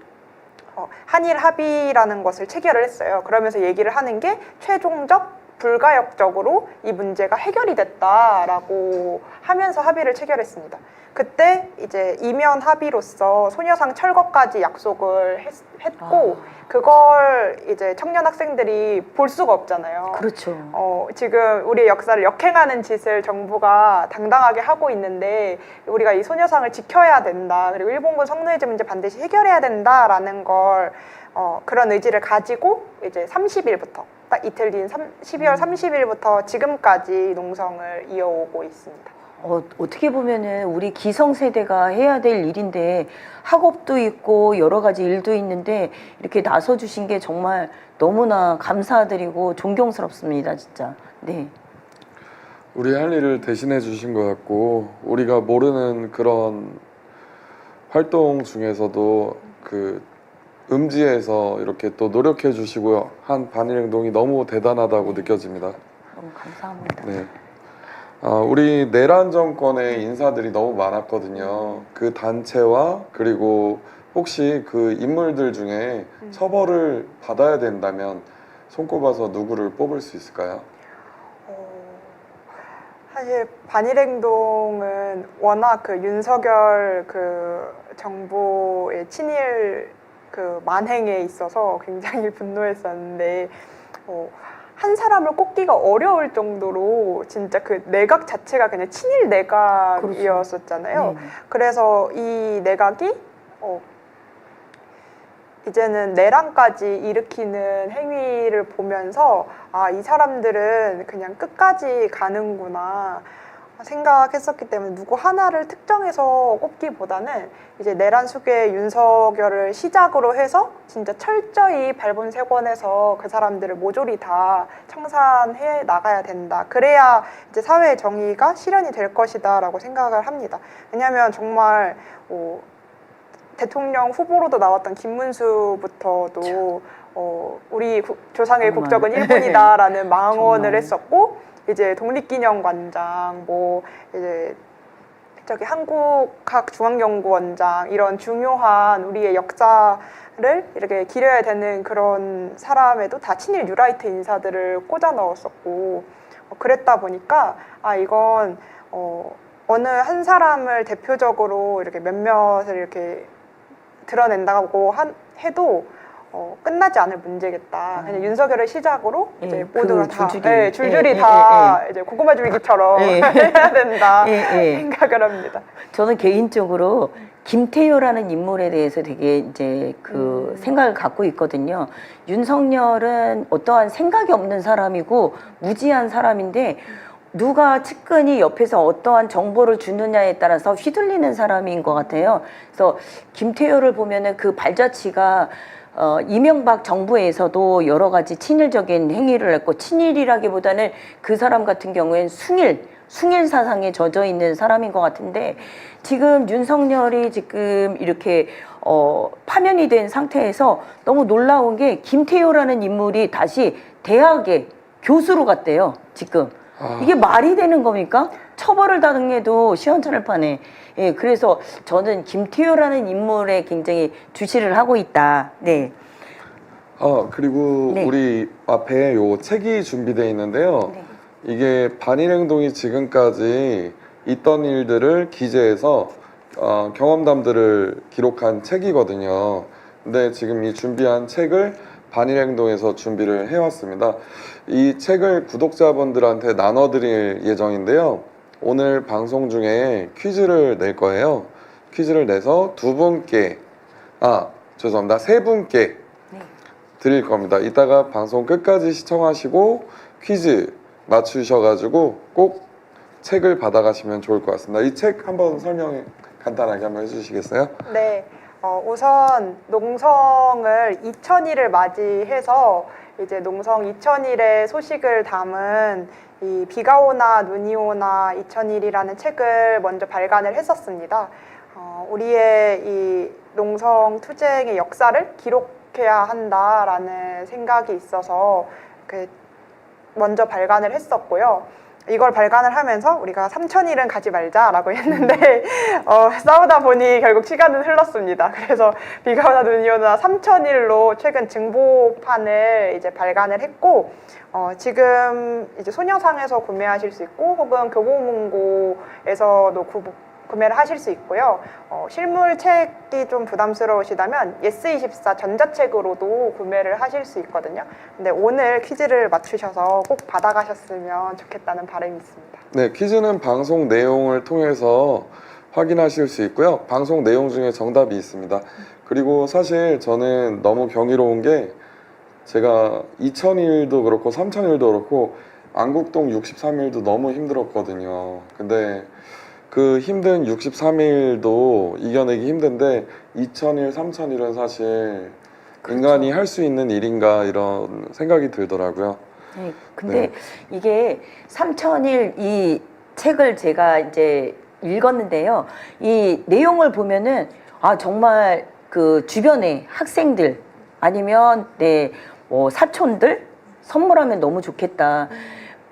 한일 합의라는 것을 체결을 했어요. 그러면서 얘기를 하는 게 최종적 불가역적으로 이 문제가 해결이 됐다라고 하면서 합의를 체결했습니다. 그때 이제 이면 합의로서 소녀상 철거까지 약속을 했고 그걸 이제 청년 학생들이 볼 수가 없잖아요. 그렇죠. 지금 우리의 역사를 역행하는 짓을 정부가 당당하게 하고 있는데 우리가 이 소녀상을 지켜야 된다. 그리고 일본군 성노예제 문제 반드시 해결해야 된다라는 걸 그런 의지를 가지고 이제 30일부터 딱 이틀 뒤인 12월 30일부터 지금까지 농성을 이어오고 있습니다. 어떻게 보면은 우리 기성세대가 해야 될 일인데 학업도 있고 여러 가지 일도 있는데 이렇게 나서 주신 게 정말 너무나 감사드리고 존경스럽습니다, 진짜. 네. 우리 할 일을 대신해 주신 것 같고 우리가 모르는 그런 활동 중에서도 그 음지에서 이렇게 또 노력해 주시고 한 반일 행동이 너무 대단하다고 느껴집니다. 너무 감사합니다. 네. 우리 내란 정권의 인사들이 너무 많았거든요. 그 단체와 그리고 혹시 그 인물들 중에 처벌을 받아야 된다면 손꼽아서 누구를 뽑을 수 있을까요? 사실 반일행동은 워낙 그 윤석열 그 정부의 친일 그 만행에 있어서 굉장히 분노했었는데 한 사람을 꼽기가 어려울 정도로 진짜 그 내각 자체가 그냥 친일 내각이었었잖아요. 그렇죠. 네. 그래서 이 내각이 이제는 내란까지 일으키는 행위를 보면서 이 사람들은 그냥 끝까지 가는구나 생각했었기 때문에 누구 하나를 특정해서 꼽기보다는 이제 내란 수괴 윤석열을 시작으로 해서 진짜 철저히 발본색원에서 그 사람들을 모조리 다 청산해 나가야 된다. 그래야 이제 사회의 정의가 실현이 될 것이다라고 생각을 합니다. 왜냐하면 정말 대통령 후보로도 나왔던 김문수부터도 우리 조상의 국적은 일본이다라는 망언을 했었고 이제 독립기념관장, 이제 저기 한국학중앙연구원장 이런 중요한 우리의 역사를 이렇게 기려야 되는 그런 사람에도 다 친일 뉴라이트 인사들을 꽂아 넣었었고 그랬다 보니까 이건 어느 한 사람을 대표적으로 이렇게 몇몇을 이렇게 드러낸다고 해도 끝나지 않을 문제겠다. 그냥 윤석열을 시작으로 이제 모두가 다 줄줄이 다 이제 고구마 줄기처럼 해야 된다 생각을 합니다. 저는 개인적으로 김태효라는 인물에 대해서 되게 이제 생각을 갖고 있거든요. 윤석열은 어떠한 생각이 없는 사람이고 무지한 사람인데 누가 측근이 옆에서 어떠한 정보를 주느냐에 따라서 휘둘리는 사람인 것 같아요. 그래서 김태효를 보면은 그 발자취가 이명박 정부에서도 여러 가지 친일적인 행위를 했고 친일이라기보다는 그 사람 같은 경우엔 숭일 사상에 젖어 있는 사람인 것 같은데 지금 윤석열이 지금 이렇게 파면이 된 상태에서 너무 놀라운 게 김태효라는 인물이 다시 대학에 교수로 갔대요. 지금 이게 말이 되는 겁니까? 처벌을 당해도 시원찮을 판에. 예, 그래서 저는 김태효라는 인물에 굉장히 주시를 하고 있다. 네. 그리고 네. 우리 앞에 요 책이 준비되어 있는데요. 네. 이게 반일행동이 지금까지 있던 일들을 기재해서 경험담들을 기록한 책이거든요. 근데 지금 이 준비한 책을 반일행동에서 준비를 해왔습니다. 이 책을 구독자분들한테 나눠드릴 예정인데요. 오늘 방송 중에 퀴즈를 낼 거예요. 퀴즈를 내서 세 분께 드릴 겁니다. 이따가 방송 끝까지 시청하시고 퀴즈 맞추셔가지고 꼭 책을 받아가시면 좋을 것 같습니다. 이 책 한번 설명 간단하게 한번 해주시겠어요? 네, 우선 농성을 2000일을 맞이해서 이제 농성 2000일의 소식을 담은 이 비가 오나 눈이 오나 2000일이라는 책을 먼저 발간을 했었습니다. 우리의 이 농성 투쟁의 역사를 기록해야 한다라는 생각이 있어서 먼저 발간을 했었고요. 이걸 발간을 하면서 우리가 3000일은 가지 말자라고 했는데 싸우다 보니 결국 시간은 흘렀습니다. 그래서 비가 오나 눈이 오나 3000일로 최근 증보판을 이제 발간을 했고 지금 이제 손영상에서 구매하실 수 있고 혹은 교보문고에서도 구매를 하실 수 있고요. 실물 책이 좀 부담스러우시다면 예스24 전자책으로도 구매를 하실 수 있거든요. 근데 오늘 퀴즈를 맞추셔서 꼭 받아가셨으면 좋겠다는 바람이 있습니다. 네, 퀴즈는 방송 내용을 통해서 확인하실 수 있고요. 방송 내용 중에 정답이 있습니다. 그리고 사실 저는 너무 경이로운 게 제가 2000일도 그렇고 3000일도 그렇고 안국동 63일도 너무 힘들었거든요. 근데 그 힘든 63일도 이겨내기 힘든데 2000일, 3000일은 사실 인간이 할 수 있는 일인가 이런 생각이 들더라고요. 네, 근데 이게 3000일 이 책을 제가 이제 읽었는데요. 이 내용을 보면은 정말 그 주변에 학생들 아니면 사촌들 선물하면 너무 좋겠다.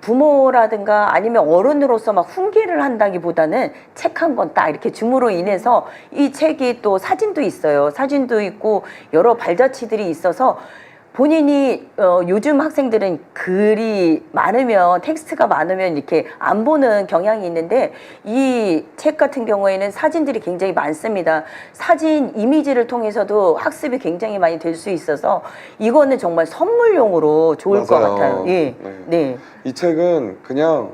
부모라든가 아니면 어른으로서 막 훈계를 한다기보다는 책 한 권 딱 이렇게 줌으로 인해서 이 책이 또 사진도 있어요. 사진도 있고 여러 발자취들이 있어서 본인이 요즘 학생들은 글이 많으면 텍스트가 많으면 이렇게 안 보는 경향이 있는데 이 책 같은 경우에는 사진들이 굉장히 많습니다. 사진 이미지를 통해서도 학습이 굉장히 많이 될 수 있어서 이거는 정말 선물용으로 좋을 것 맞아요. 같아요. 예. 네. 이 책은 그냥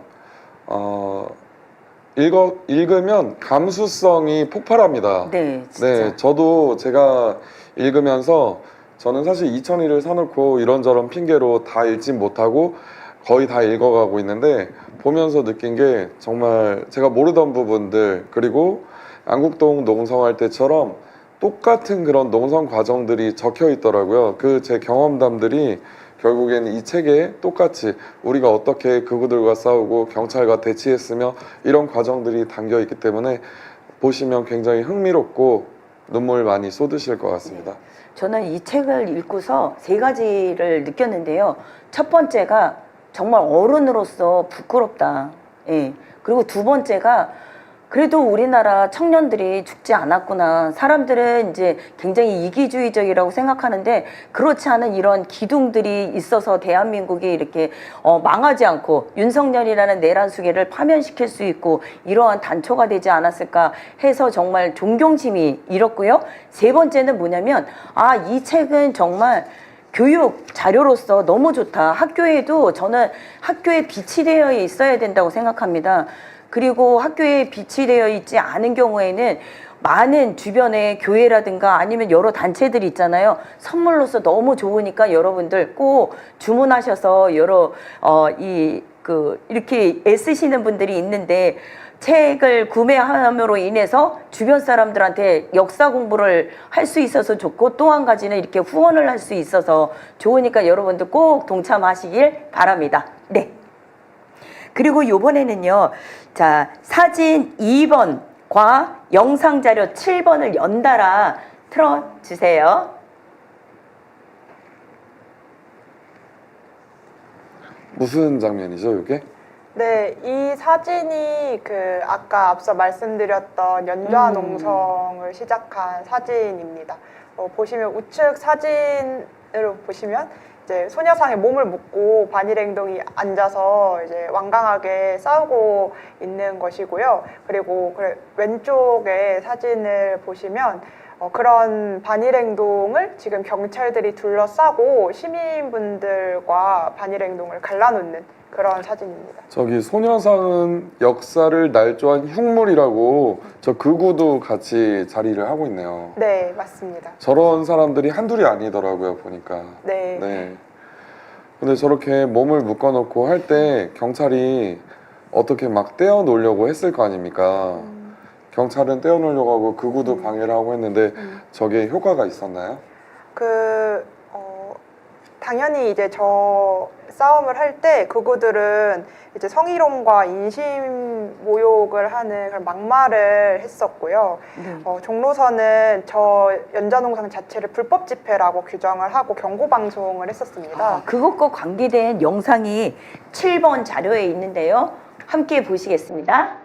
읽으면 감수성이 폭발합니다. 네, 진짜. 네, 저도 제가 읽으면서 저는 사실 2000일을 사놓고 이런저런 핑계로 다 읽진 못하고 거의 다 읽어가고 있는데 보면서 느낀 게 정말 제가 모르던 부분들 그리고 안국동 농성할 때처럼 똑같은 그런 농성 과정들이 적혀 있더라고요. 그 제 경험담들이 결국에는 이 책에 똑같이 우리가 어떻게 그구들과 싸우고 경찰과 대치했으며 이런 과정들이 담겨 있기 때문에 보시면 굉장히 흥미롭고 눈물 많이 쏟으실 것 같습니다. 저는 이 책을 읽고서 3가지를 느꼈는데요. 첫 번째가 정말 어른으로서 부끄럽다. 예. 그리고 두 번째가 그래도 우리나라 청년들이 죽지 않았구나. 사람들은 이제 굉장히 이기주의적이라고 생각하는데 그렇지 않은 이런 기둥들이 있어서 대한민국이 이렇게 망하지 않고 윤석열이라는 내란 수계를 파면시킬 수 있고 이러한 단초가 되지 않았을까 해서 정말 존경심이 일었고요. 세 번째는 뭐냐면 이 책은 정말 교육 자료로서 너무 좋다. 학교에도 저는 학교에 빛이 되어 있어야 된다고 생각합니다. 그리고 학교에 빛이 되어 있지 않은 경우에는 많은 주변에 교회라든가 아니면 여러 단체들이 있잖아요. 선물로서 너무 좋으니까 여러분들 꼭 주문하셔서 이렇게 애쓰시는 분들이 있는데 책을 구매함으로 인해서 주변 사람들한테 역사 공부를 할 수 있어서 좋고 또 한 가지는 이렇게 후원을 할 수 있어서 좋으니까 여러분들 꼭 동참하시길 바랍니다. 네. 그리고 요번에는요, 자, 사진 2번과 영상 자료 7번을 연달아 틀어주세요. 무슨 장면이죠, 이게? 네, 이 사진이 아까 앞서 말씀드렸던 연좌 농성을 시작한 사진입니다. 보시면 우측 사진으로 보시면 이제 소녀상에 몸을 묶고 반일행동이 앉아서 이제 완강하게 싸우고 있는 것이고요. 그리고 왼쪽에 사진을 보시면 그런 반일행동을 지금 경찰들이 둘러싸고 시민분들과 반일행동을 갈라놓는 그런 사진입니다. 저기 소녀상은 역사를 날조한 흉물이라고 저 극우도 같이 자리를 하고 있네요. 네, 맞습니다. 저런 사람들이 한둘이 아니더라고요, 보니까. 네. 네. 근데 저렇게 몸을 묶어놓고 할 때 경찰이 어떻게 막 떼어놓으려고 했을 거 아닙니까? 경찰은 떼어놓으려고 하고 극우도 방해를 하고 했는데 저게 효과가 있었나요? 당연히 이제 저 싸움을 할 때 극우들은 이제 성희롱과 인신 모욕을 하는 그런 막말을 했었고요. 네. 종로서는 저 연좌농성 자체를 불법 집회라고 규정을 하고 경고 방송을 했었습니다. 그것과 관계된 영상이 7번 자료에 있는데요. 함께 보시겠습니다.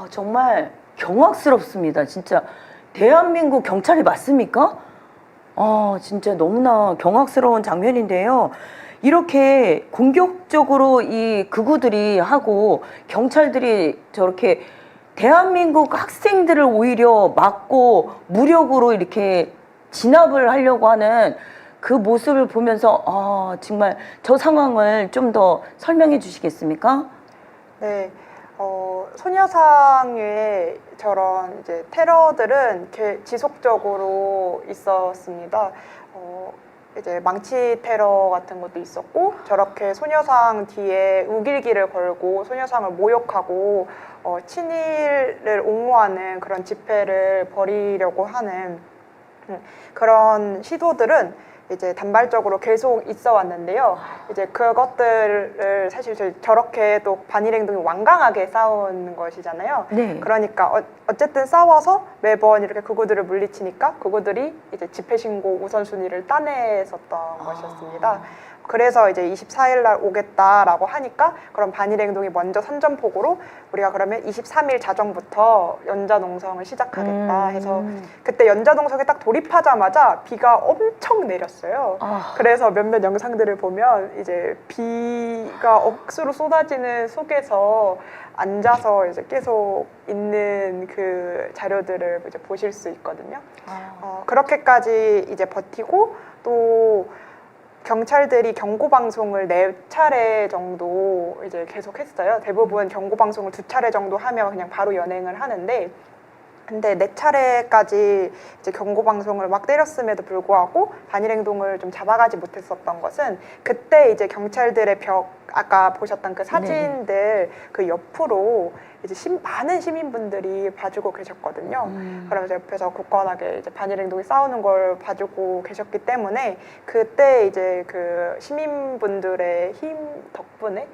정말 경악스럽습니다. 진짜 대한민국 경찰이 맞습니까? 진짜 너무나 경악스러운 장면인데요. 이렇게 공격적으로 이 극우들이 하고 경찰들이 저렇게 대한민국 학생들을 오히려 막고 무력으로 이렇게 진압을 하려고 하는 그 모습을 보면서 정말 저 상황을 좀 더 설명해 주시겠습니까? 네. 소녀상의 저런 이제 테러들은 지속적으로 있었습니다. 이제 망치 테러 같은 것도 있었고, 저렇게 소녀상 뒤에 우길기를 걸고 소녀상을 모욕하고 친일을 옹호하는 그런 집회를 벌이려고 하는 그런 시도들은 이제 단발적으로 계속 있어 왔는데요. 이제 그것들을 사실 저렇게 또 반일행동이 완강하게 싸우는 것이잖아요. 네. 그러니까 어쨌든 싸워서 매번 이렇게 극우들을 물리치니까 극우들이 이제 집회 신고 우선순위를 따냈었던 것이었습니다. 그래서 이제 24일 날 오겠다라고 하니까 그럼 반일행동이 먼저 선전포고로 우리가 그러면 23일 자정부터 연좌농성을 시작하겠다 해서 그때 연좌농성에 딱 돌입하자마자 비가 엄청 내렸어요. 그래서 몇몇 영상들을 보면 이제 비가 억수로 쏟아지는 속에서 앉아서 이제 계속 있는 그 자료들을 이제 보실 수 있거든요. 그렇게까지 이제 버티고 또 경찰들이 경고 방송을 4차례 정도 이제 계속 했어요. 대부분 경고 방송을 2차례 정도 하면 그냥 바로 연행을 하는데, 근데 4차례까지 이제 경고 방송을 막 때렸음에도 불구하고 반일행동을 좀 잡아가지 못했었던 것은 그때 이제 경찰들의 아까 보셨던 그 사진들 그 옆으로 이제 많은 시민분들이 봐주고 계셨거든요. 그러면서 옆에서 굳건하게 이제 반일행동이 싸우는 걸 봐주고 계셨기 때문에 그때 이제 그 시민분들의 힘 덕분에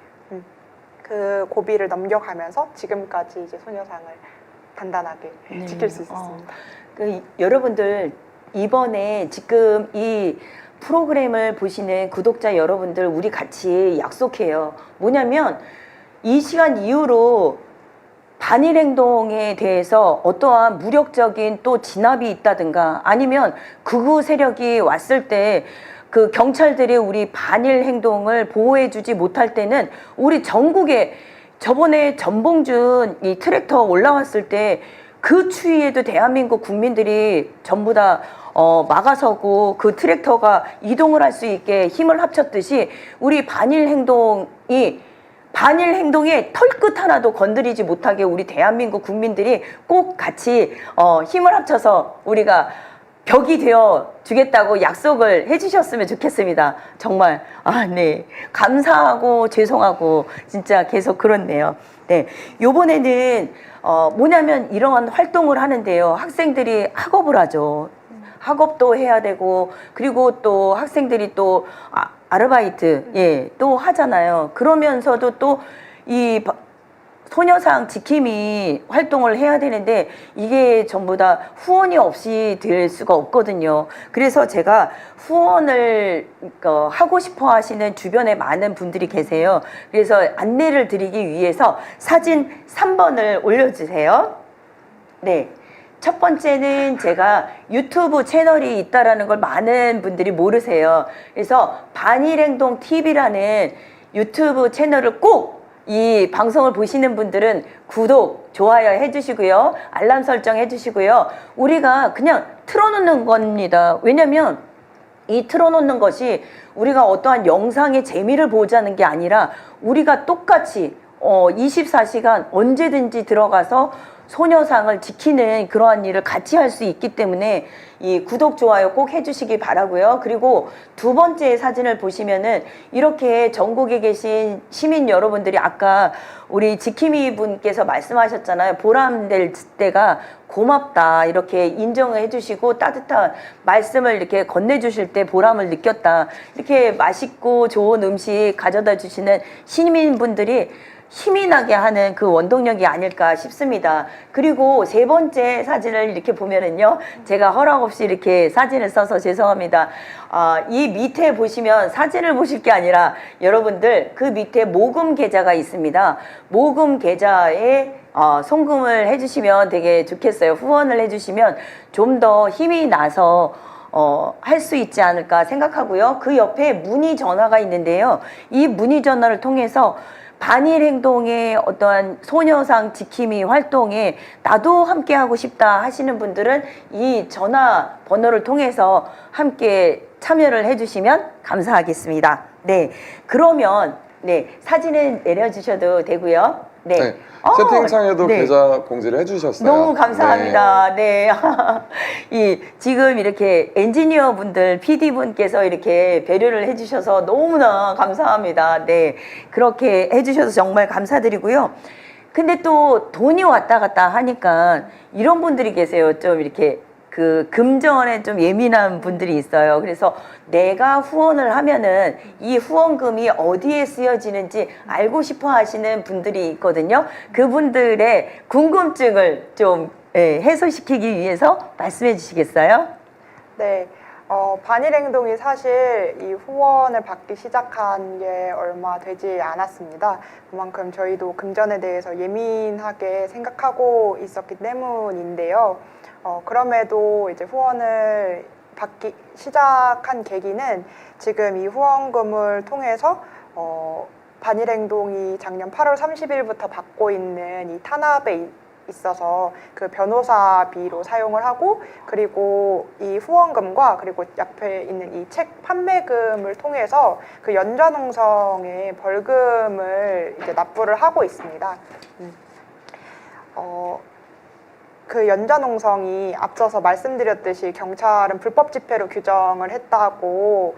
그 고비를 넘겨가면서 지금까지 이제 소녀상을 단단하게 네. 지킬 수 있었습니다. 여러분들 이번에 지금 이 프로그램을 보시는 구독자 여러분들 우리 같이 약속해요. 뭐냐면 이 시간 이후로 반일 행동에 대해서 어떠한 무력적인 또 진압이 있다든가 아니면 극우 세력이 왔을 때 그 경찰들이 우리 반일 행동을 보호해주지 못할 때는 우리 전국에 저번에 전봉준 이 트랙터 올라왔을 때 그 추위에도 대한민국 국민들이 전부 다 막아서고 그 트랙터가 이동을 할 수 있게 힘을 합쳤듯이 우리 반일 행동에 털끝 하나도 건드리지 못하게 우리 대한민국 국민들이 꼭 같이 힘을 합쳐서 우리가 벽이 되어 주겠다고 약속을 해주셨으면 좋겠습니다. 정말 네, 감사하고 죄송하고 진짜 계속 그렇네요. 네, 요번에는 뭐냐면 이러한 활동을 하는데요. 학생들이 학업을 하죠. 학업도 해야 되고 그리고 또 학생들이 또 아르바이트 또 하잖아요. 그러면서도 또 이 소녀상 지킴이 활동을 해야 되는데 이게 전부 다 후원이 없이 될 수가 없거든요. 그래서 제가 후원을 하고 싶어 하시는 주변에 많은 분들이 계세요. 그래서 안내를 드리기 위해서 사진 3번을 올려주세요. 네. 첫 번째는 제가 유튜브 채널이 있다라는 걸 많은 분들이 모르세요. 그래서 반일행동 TV라는 유튜브 채널을 꼭 이 방송을 보시는 분들은 구독, 좋아요 해주시고요. 알람 설정 해주시고요. 우리가 그냥 틀어놓는 겁니다. 왜냐면 이 틀어놓는 것이 우리가 어떠한 영상의 재미를 보자는 게 아니라 우리가 똑같이 24시간 언제든지 들어가서 소녀상을 지키는 그러한 일을 같이 할 수 있기 때문에 이 구독, 좋아요 꼭 해주시기 바라고요. 그리고 두 번째 사진을 보시면은 이렇게 전국에 계신 시민 여러분들이 아까 우리 지킴이 분께서 말씀하셨잖아요. 보람될 때가 고맙다 이렇게 인정을 해주시고 따뜻한 말씀을 이렇게 건네주실 때 보람을 느꼈다. 이렇게 맛있고 좋은 음식 가져다 주시는 시민분들이 힘이 나게 하는 그 원동력이 아닐까 싶습니다. 그리고 세 번째 사진을 이렇게 보면은요, 제가 허락 없이 이렇게 사진을 써서 죄송합니다. 이 밑에 보시면 사진을 보실 게 아니라 여러분들 그 밑에 모금 계좌가 있습니다. 모금 계좌에 송금을 해주시면 되게 좋겠어요. 후원을 해주시면 좀 더 힘이 나서 할 수 있지 않을까 생각하고요. 그 옆에 문의 전화가 있는데요. 이 문의 전화를 통해서 반일 행동의 어떠한 소녀상 지킴이 활동에 나도 함께 하고 싶다 하시는 분들은 이 전화 번호를 통해서 함께 참여를 해주시면 감사하겠습니다. 네, 그러면 네 사진을 내려주셔도 되고요. 네. 채팅창에도 네. 계좌 공지를 해주셨어요. 너무 감사합니다. 네. 지금 이렇게 엔지니어 분들, PD 분께서 이렇게 배려를 해주셔서 너무나 감사합니다. 네. 그렇게 해주셔서 정말 감사드리고요. 근데 또 돈이 왔다 갔다 하니까 이런 분들이 계세요. 좀 이렇게 그 금전에 좀 예민한 분들이 있어요. 그래서 내가 후원을 하면은 이 후원금이 어디에 쓰여지는지 알고 싶어 하시는 분들이 있거든요. 그분들의 궁금증을 좀 해소시키기 위해서 말씀해 주시겠어요? 네. 반일행동이 사실 이 후원을 받기 시작한 게 얼마 되지 않았습니다. 그만큼 저희도 금전에 대해서 예민하게 생각하고 있었기 때문인데요. 그럼에도 이제 후원을 받기 시작한 계기는 지금 이 후원금을 통해서 반일행동이 작년 8월 30일부터 받고 있는 이 탄압에 있어서 그 변호사비로 사용을 하고 그리고 이 후원금과 그리고 옆에 있는 이 책 판매금을 통해서 그 연좌농성의 벌금을 이제 납부를 하고 있습니다. 그 연좌농성이 앞서서 말씀드렸듯이 경찰은 불법 집회로 규정을 했다고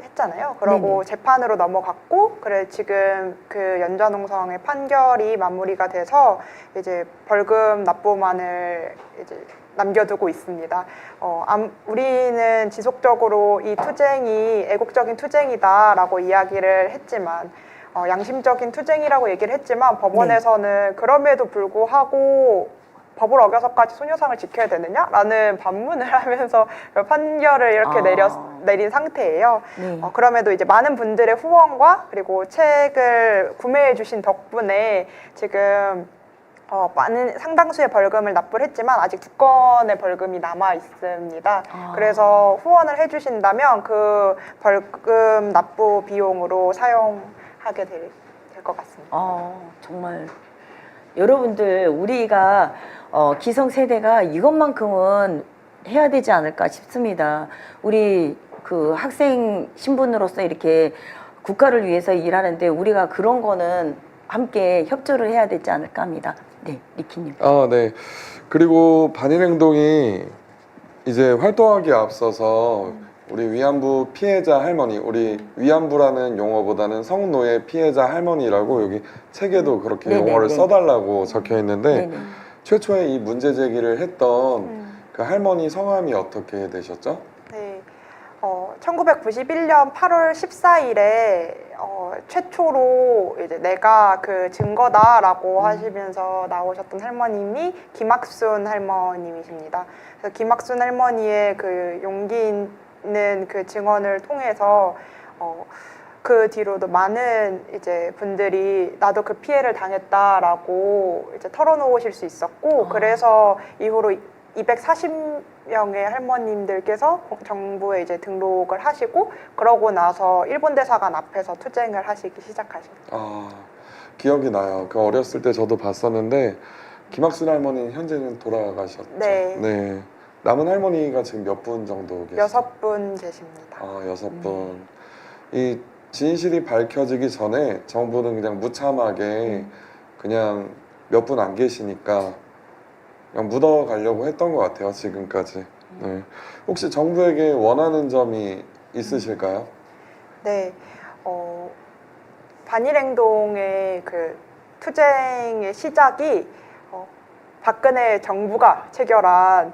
했잖아요. 그러고 네네. 재판으로 넘어갔고, 그래 지금 그 연좌농성의 판결이 마무리가 돼서 이제 벌금 납부만을 이제 남겨두고 있습니다. 우리는 지속적으로 이 투쟁이 애국적인 투쟁이다라고 이야기를 했지만 양심적인 투쟁이라고 얘기를 했지만 법원에서는 그럼에도 불구하고 법을 어겨서까지 소녀상을 지켜야 되느냐라는 반문을 하면서 판결을 이렇게 내린 상태예요. 네. 그럼에도 이제 많은 분들의 후원과 그리고 책을 구매해 주신 덕분에 지금 많은 상당수의 벌금을 납부를 했지만 아직 2건의 벌금이 남아 있습니다. 그래서 후원을 해주신다면 그 벌금 납부 비용으로 사용하게 될 것 같습니다. 정말 여러분들 우리가 기성세대가 이것만큼은 해야 되지 않을까 싶습니다. 우리 그 학생 신분으로서 이렇게 국가를 위해서 일하는데 우리가 그런 거는 함께 협조를 해야 되지 않을까 합니다. 네, 리키님. 네. 그리고 반일행동이 이제 활동하기에 앞서서 우리 위안부 피해자 할머니, 우리 위안부라는 용어보다는 성노예 피해자 할머니라고 여기 책에도 그렇게 네네, 용어를 네. 써달라고 적혀 있는데 네네. 최초에 이 문제 제기를 했던 그 할머니 성함이 어떻게 되셨죠? 네. 1991년 8월 14일에 최초로 이제 내가 그 증거다라고 하시면서 나오셨던 할머님이 김학순 할머님이십니다. 그래서 김학순 할머니의 그 용기 있는 그 증언을 통해서 그 뒤로도 많은 이제 분들이 나도 그 피해를 당했다라고 이제 털어놓으실 수 있었고 그래서 이후로 240명의 할머님들께서 정부에 이제 등록을 하시고 그러고 나서 일본 대사관 앞에서 투쟁을 하시기 시작하셨죠. 기억이 나요. 그 어렸을 때 저도 봤었는데 김학순 할머니는 현재는 돌아가셨죠. 네. 남은 할머니가 지금 몇 분 정도 계세요? 6분 계십니다. 6분. 이 진실이 밝혀지기 전에 정부는 그냥 무참하게 그냥 몇 분 안 계시니까 그냥 묻어가려고 했던 것 같아요, 지금까지. 네. 혹시 정부에게 원하는 점이 있으실까요? 네. 반일행동의 그 투쟁의 시작이 박근혜 정부가 체결한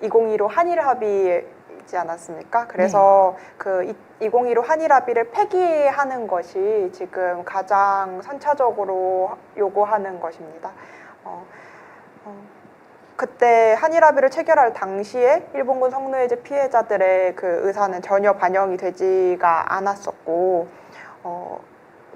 2015 한일 합의이지 않았습니까? 그래서 그 2015 한일 합의를 폐기하는 것이 지금 가장 선차적으로 요구하는 것입니다. 그때 한일 합의를 체결할 당시에 일본군 성노예제 피해자들의 그 의사는 전혀 반영이 되지가 않았었고,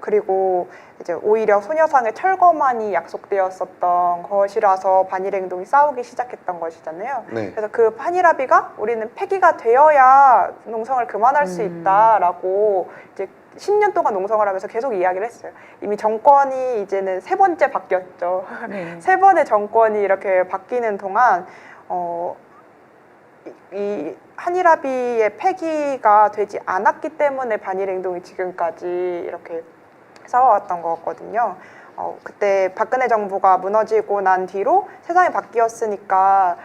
그리고 이제 오히려 소녀상의 철거만이 약속되었었던 것이라서 반일행동이 싸우기 시작했던 것이잖아요. 네. 그래서 그 한일 합의가 우리는 폐기가 되어야 농성을 그만할 수 있다라고 이제 10년 동안 농성을 하면서 계속 이야기를 했어요. 이미 정권이 이제는 3번째 바뀌었죠. 네. 3번의 정권이 이렇게 바뀌는 동안 이 한일 합의의 폐기가 되지 않았기 때문에 반일행동이 지금까지 이렇게 싸워왔던 거거든요. 그때 박근혜 정부가 무너지고 난 뒤로 세상이 바뀌었으니까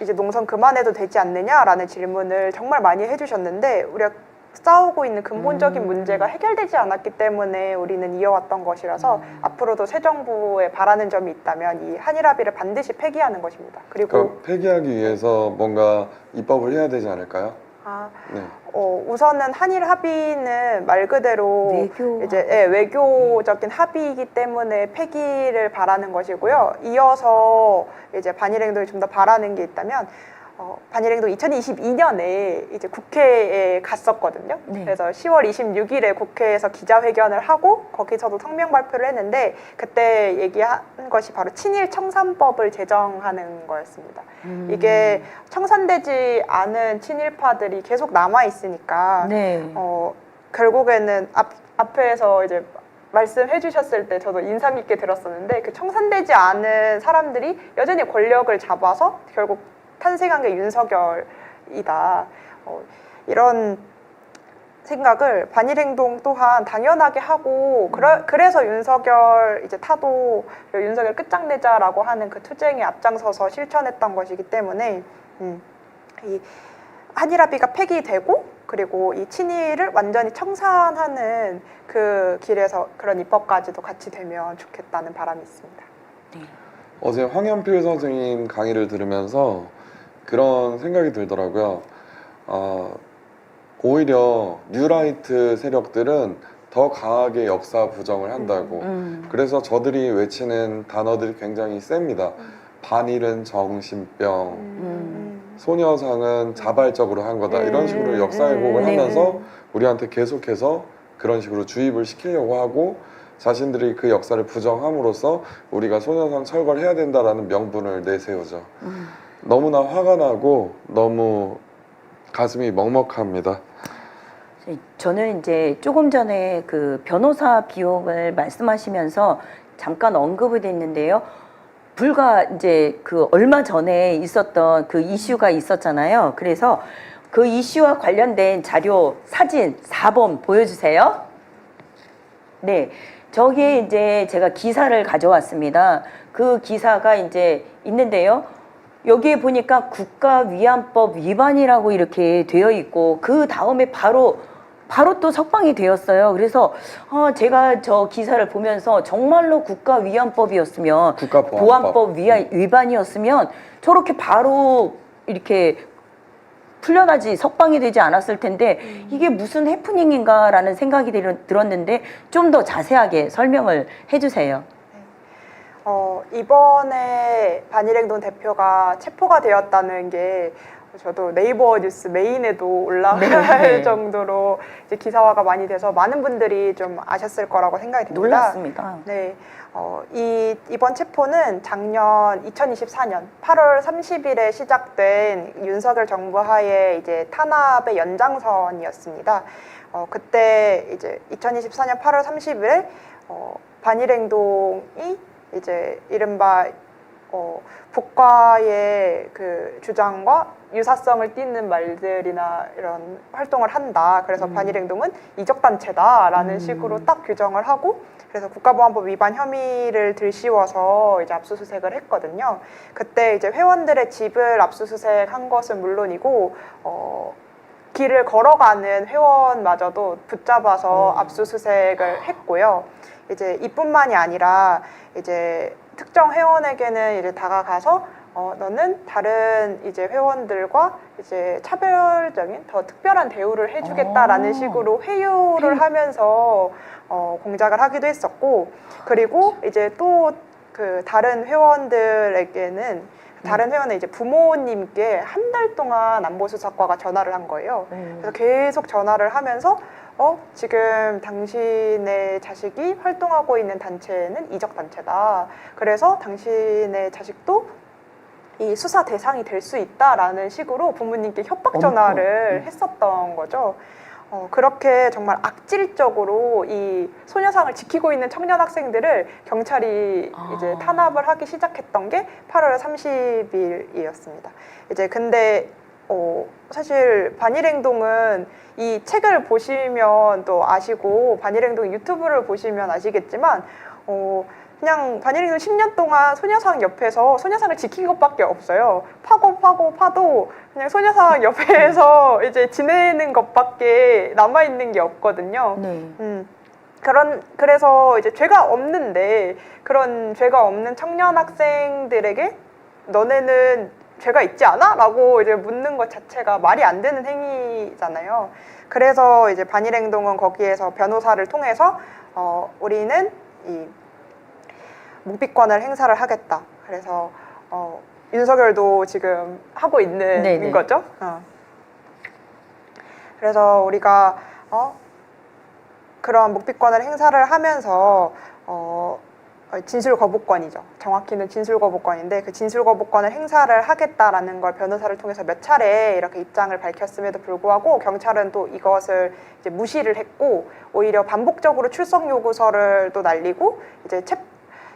이제 농성 그만해도 되지 않느냐라는 질문을 정말 많이 해주셨는데 우리가 싸우고 있는 근본적인 문제가 해결되지 않았기 때문에 우리는 이어왔던 것이라서 앞으로도 새 정부에 바라는 점이 있다면 이 한일 합의를 반드시 폐기하는 것입니다. 그리고 폐기하기 위해서 뭔가 입법을 해야 되지 않을까요? 네. 우선은 한일 합의는 말 그대로 외교적인 합의이기 때문에 폐기를 바라는 것이고요. 이어서 이제 반일행동이 좀 더 바라는 게 있다면 반일행동 2022년에 이제 국회에 갔었거든요. 네. 그래서 10월 26일에 국회에서 기자회견을 하고 거기서도 성명 발표를 했는데 그때 얘기한 것이 바로 친일 청산법을 제정하는 거였습니다. 이게 청산되지 않은 친일파들이 계속 남아 있으니까 네. 결국에는 앞에서 이제 말씀해 주셨을 때 저도 인상 깊게 들었었는데 그 청산되지 않은 사람들이 여전히 권력을 잡아서 결국 탄생한 게 윤석열이다. 이런 생각을 반일행동 또한 당연하게 하고 그래서 윤석열 이제 타도 윤석열 끝장내자라고 하는 그 투쟁에 앞장서서 실천했던 것이기 때문에 이 한일 합의가 폐기되고 그리고 이 친일을 완전히 청산하는 그 길에서 그런 입법까지도 같이 되면 좋겠다는 바람이 있습니다. 어제 황현필 선생님 강의를 들으면서 그런 생각이 들더라고요. 오히려 뉴라이트 세력들은 더 강하게 역사 부정을 한다고. 그래서 저들이 외치는 단어들이 굉장히 셉니다. 반일은 정신병, 소녀상은 자발적으로 한 거다. 이런 식으로 역사 왜곡을 네. 하면서 우리한테 계속해서 그런 식으로 주입을 시키려고 하고, 자신들이 그 역사를 부정함으로써 우리가 소녀상 철거해야 된다라는 명분을 내세우죠. 너무나 화가 나고 너무 가슴이 먹먹합니다. 저는 이제 조금 전에 그 변호사 비용을 말씀하시면서 잠깐 언급이 됐는데요. 불과 이제 그 얼마 전에 있었던 그 이슈가 있었잖아요. 그래서 그 이슈와 관련된 자료, 사진 4번 보여주세요. 네. 저기에 이제 제가 기사를 가져왔습니다. 그 기사가 이제 있는데요. 여기에 보니까 국가위안법 위반이라고 이렇게 되어 있고, 그 다음에 바로 또 석방이 되었어요. 그래서 제가 저 기사를 보면서 정말로 국가위안법이었으면, 보안법 위반이었으면 저렇게 바로 이렇게 풀려나지, 석방이 되지 않았을 텐데 이게 무슨 해프닝인가라는 생각이 들었는데 좀 더 자세하게 설명을 해주세요. 이번에 반일행동 대표가 체포가 되었다는 게 저도 네이버 뉴스 메인에도 올라갈 네. 정도로 이제 기사화가 많이 돼서 많은 분들이 좀 아셨을 거라고 생각이 듭니다. 놀랐습니다. 네. 이번 체포는 작년 2024년 8월 30일에 시작된 윤석열 정부 하에 이제 탄압의 연장선이었습니다. 그때 이제 2024년 8월 30일에 반일행동이 이제 이른바 국가의 그 주장과 유사성을 띠는 말들이나 이런 활동을 한다. 그래서 반일행동은 이적단체다라는 식으로 딱 규정을 하고, 그래서 국가보안법 위반 혐의를 들씌워서 이제 압수수색을 했거든요. 그때 이제 회원들의 집을 압수수색한 것은 물론이고, 길을 걸어가는 회원마저도 붙잡아서 압수수색을 했고요. 이제 이뿐만이 아니라 이제 특정 회원에게는 이제 다가가서 너는 다른 이제 회원들과 이제 차별적인 더 특별한 대우를 해주겠다라는 식으로 회유를 하면서 공작을 하기도 했었고, 그리고 이제 또 그 다른 회원들에게는 다른 회원의 이제 부모님께 한 달 동안 안보수사과가 전화를 한 거예요. 그래서 계속 전화를 하면서 지금 당신의 자식이 활동하고 있는 단체는 이적단체다. 그래서 당신의 자식도 이 수사 대상이 될 수 있다라는 식으로 부모님께 협박 전화를 했었던 거죠. 그렇게 정말 악질적으로 이 소녀상을 지키고 있는 청년 학생들을 경찰이 이제 탄압을 하기 시작했던 게 8월 30일이었습니다. 이제 근데 사실 반일행동은 이 책을 보시면 또 아시고, 반일행동 유튜브를 보시면 아시겠지만 그냥 반일행동 10년 동안 소녀상 옆에서 소녀상을 지킨 것밖에 없어요. 파도 그냥 소녀상 옆에서 이제 지내는 것밖에 남아있는 게 없거든요. 네. 그래서 이제 죄가 없는데, 그런 죄가 없는 청년 학생들에게 너네는 죄가 있지 않아? 라고 이제 묻는 것 자체가 말이 안 되는 행위잖아요. 그래서 이제 반일행동은 거기에서 변호사를 통해서 우리는 이 묵비권을 행사를 하겠다. 그래서 윤석열도 지금 하고 있는 네네. 거죠. 그래서 우리가 그런 묵비권을 행사를 하면서 진술 거부권이죠. 정확히는 진술 거부권인데, 그 진술 거부권을 행사를 하겠다라는 걸 변호사를 통해서 몇 차례 이렇게 입장을 밝혔음에도 불구하고 경찰은 또 이것을 이제 무시를 했고, 오히려 반복적으로 출석 요구서를 또 날리고 이제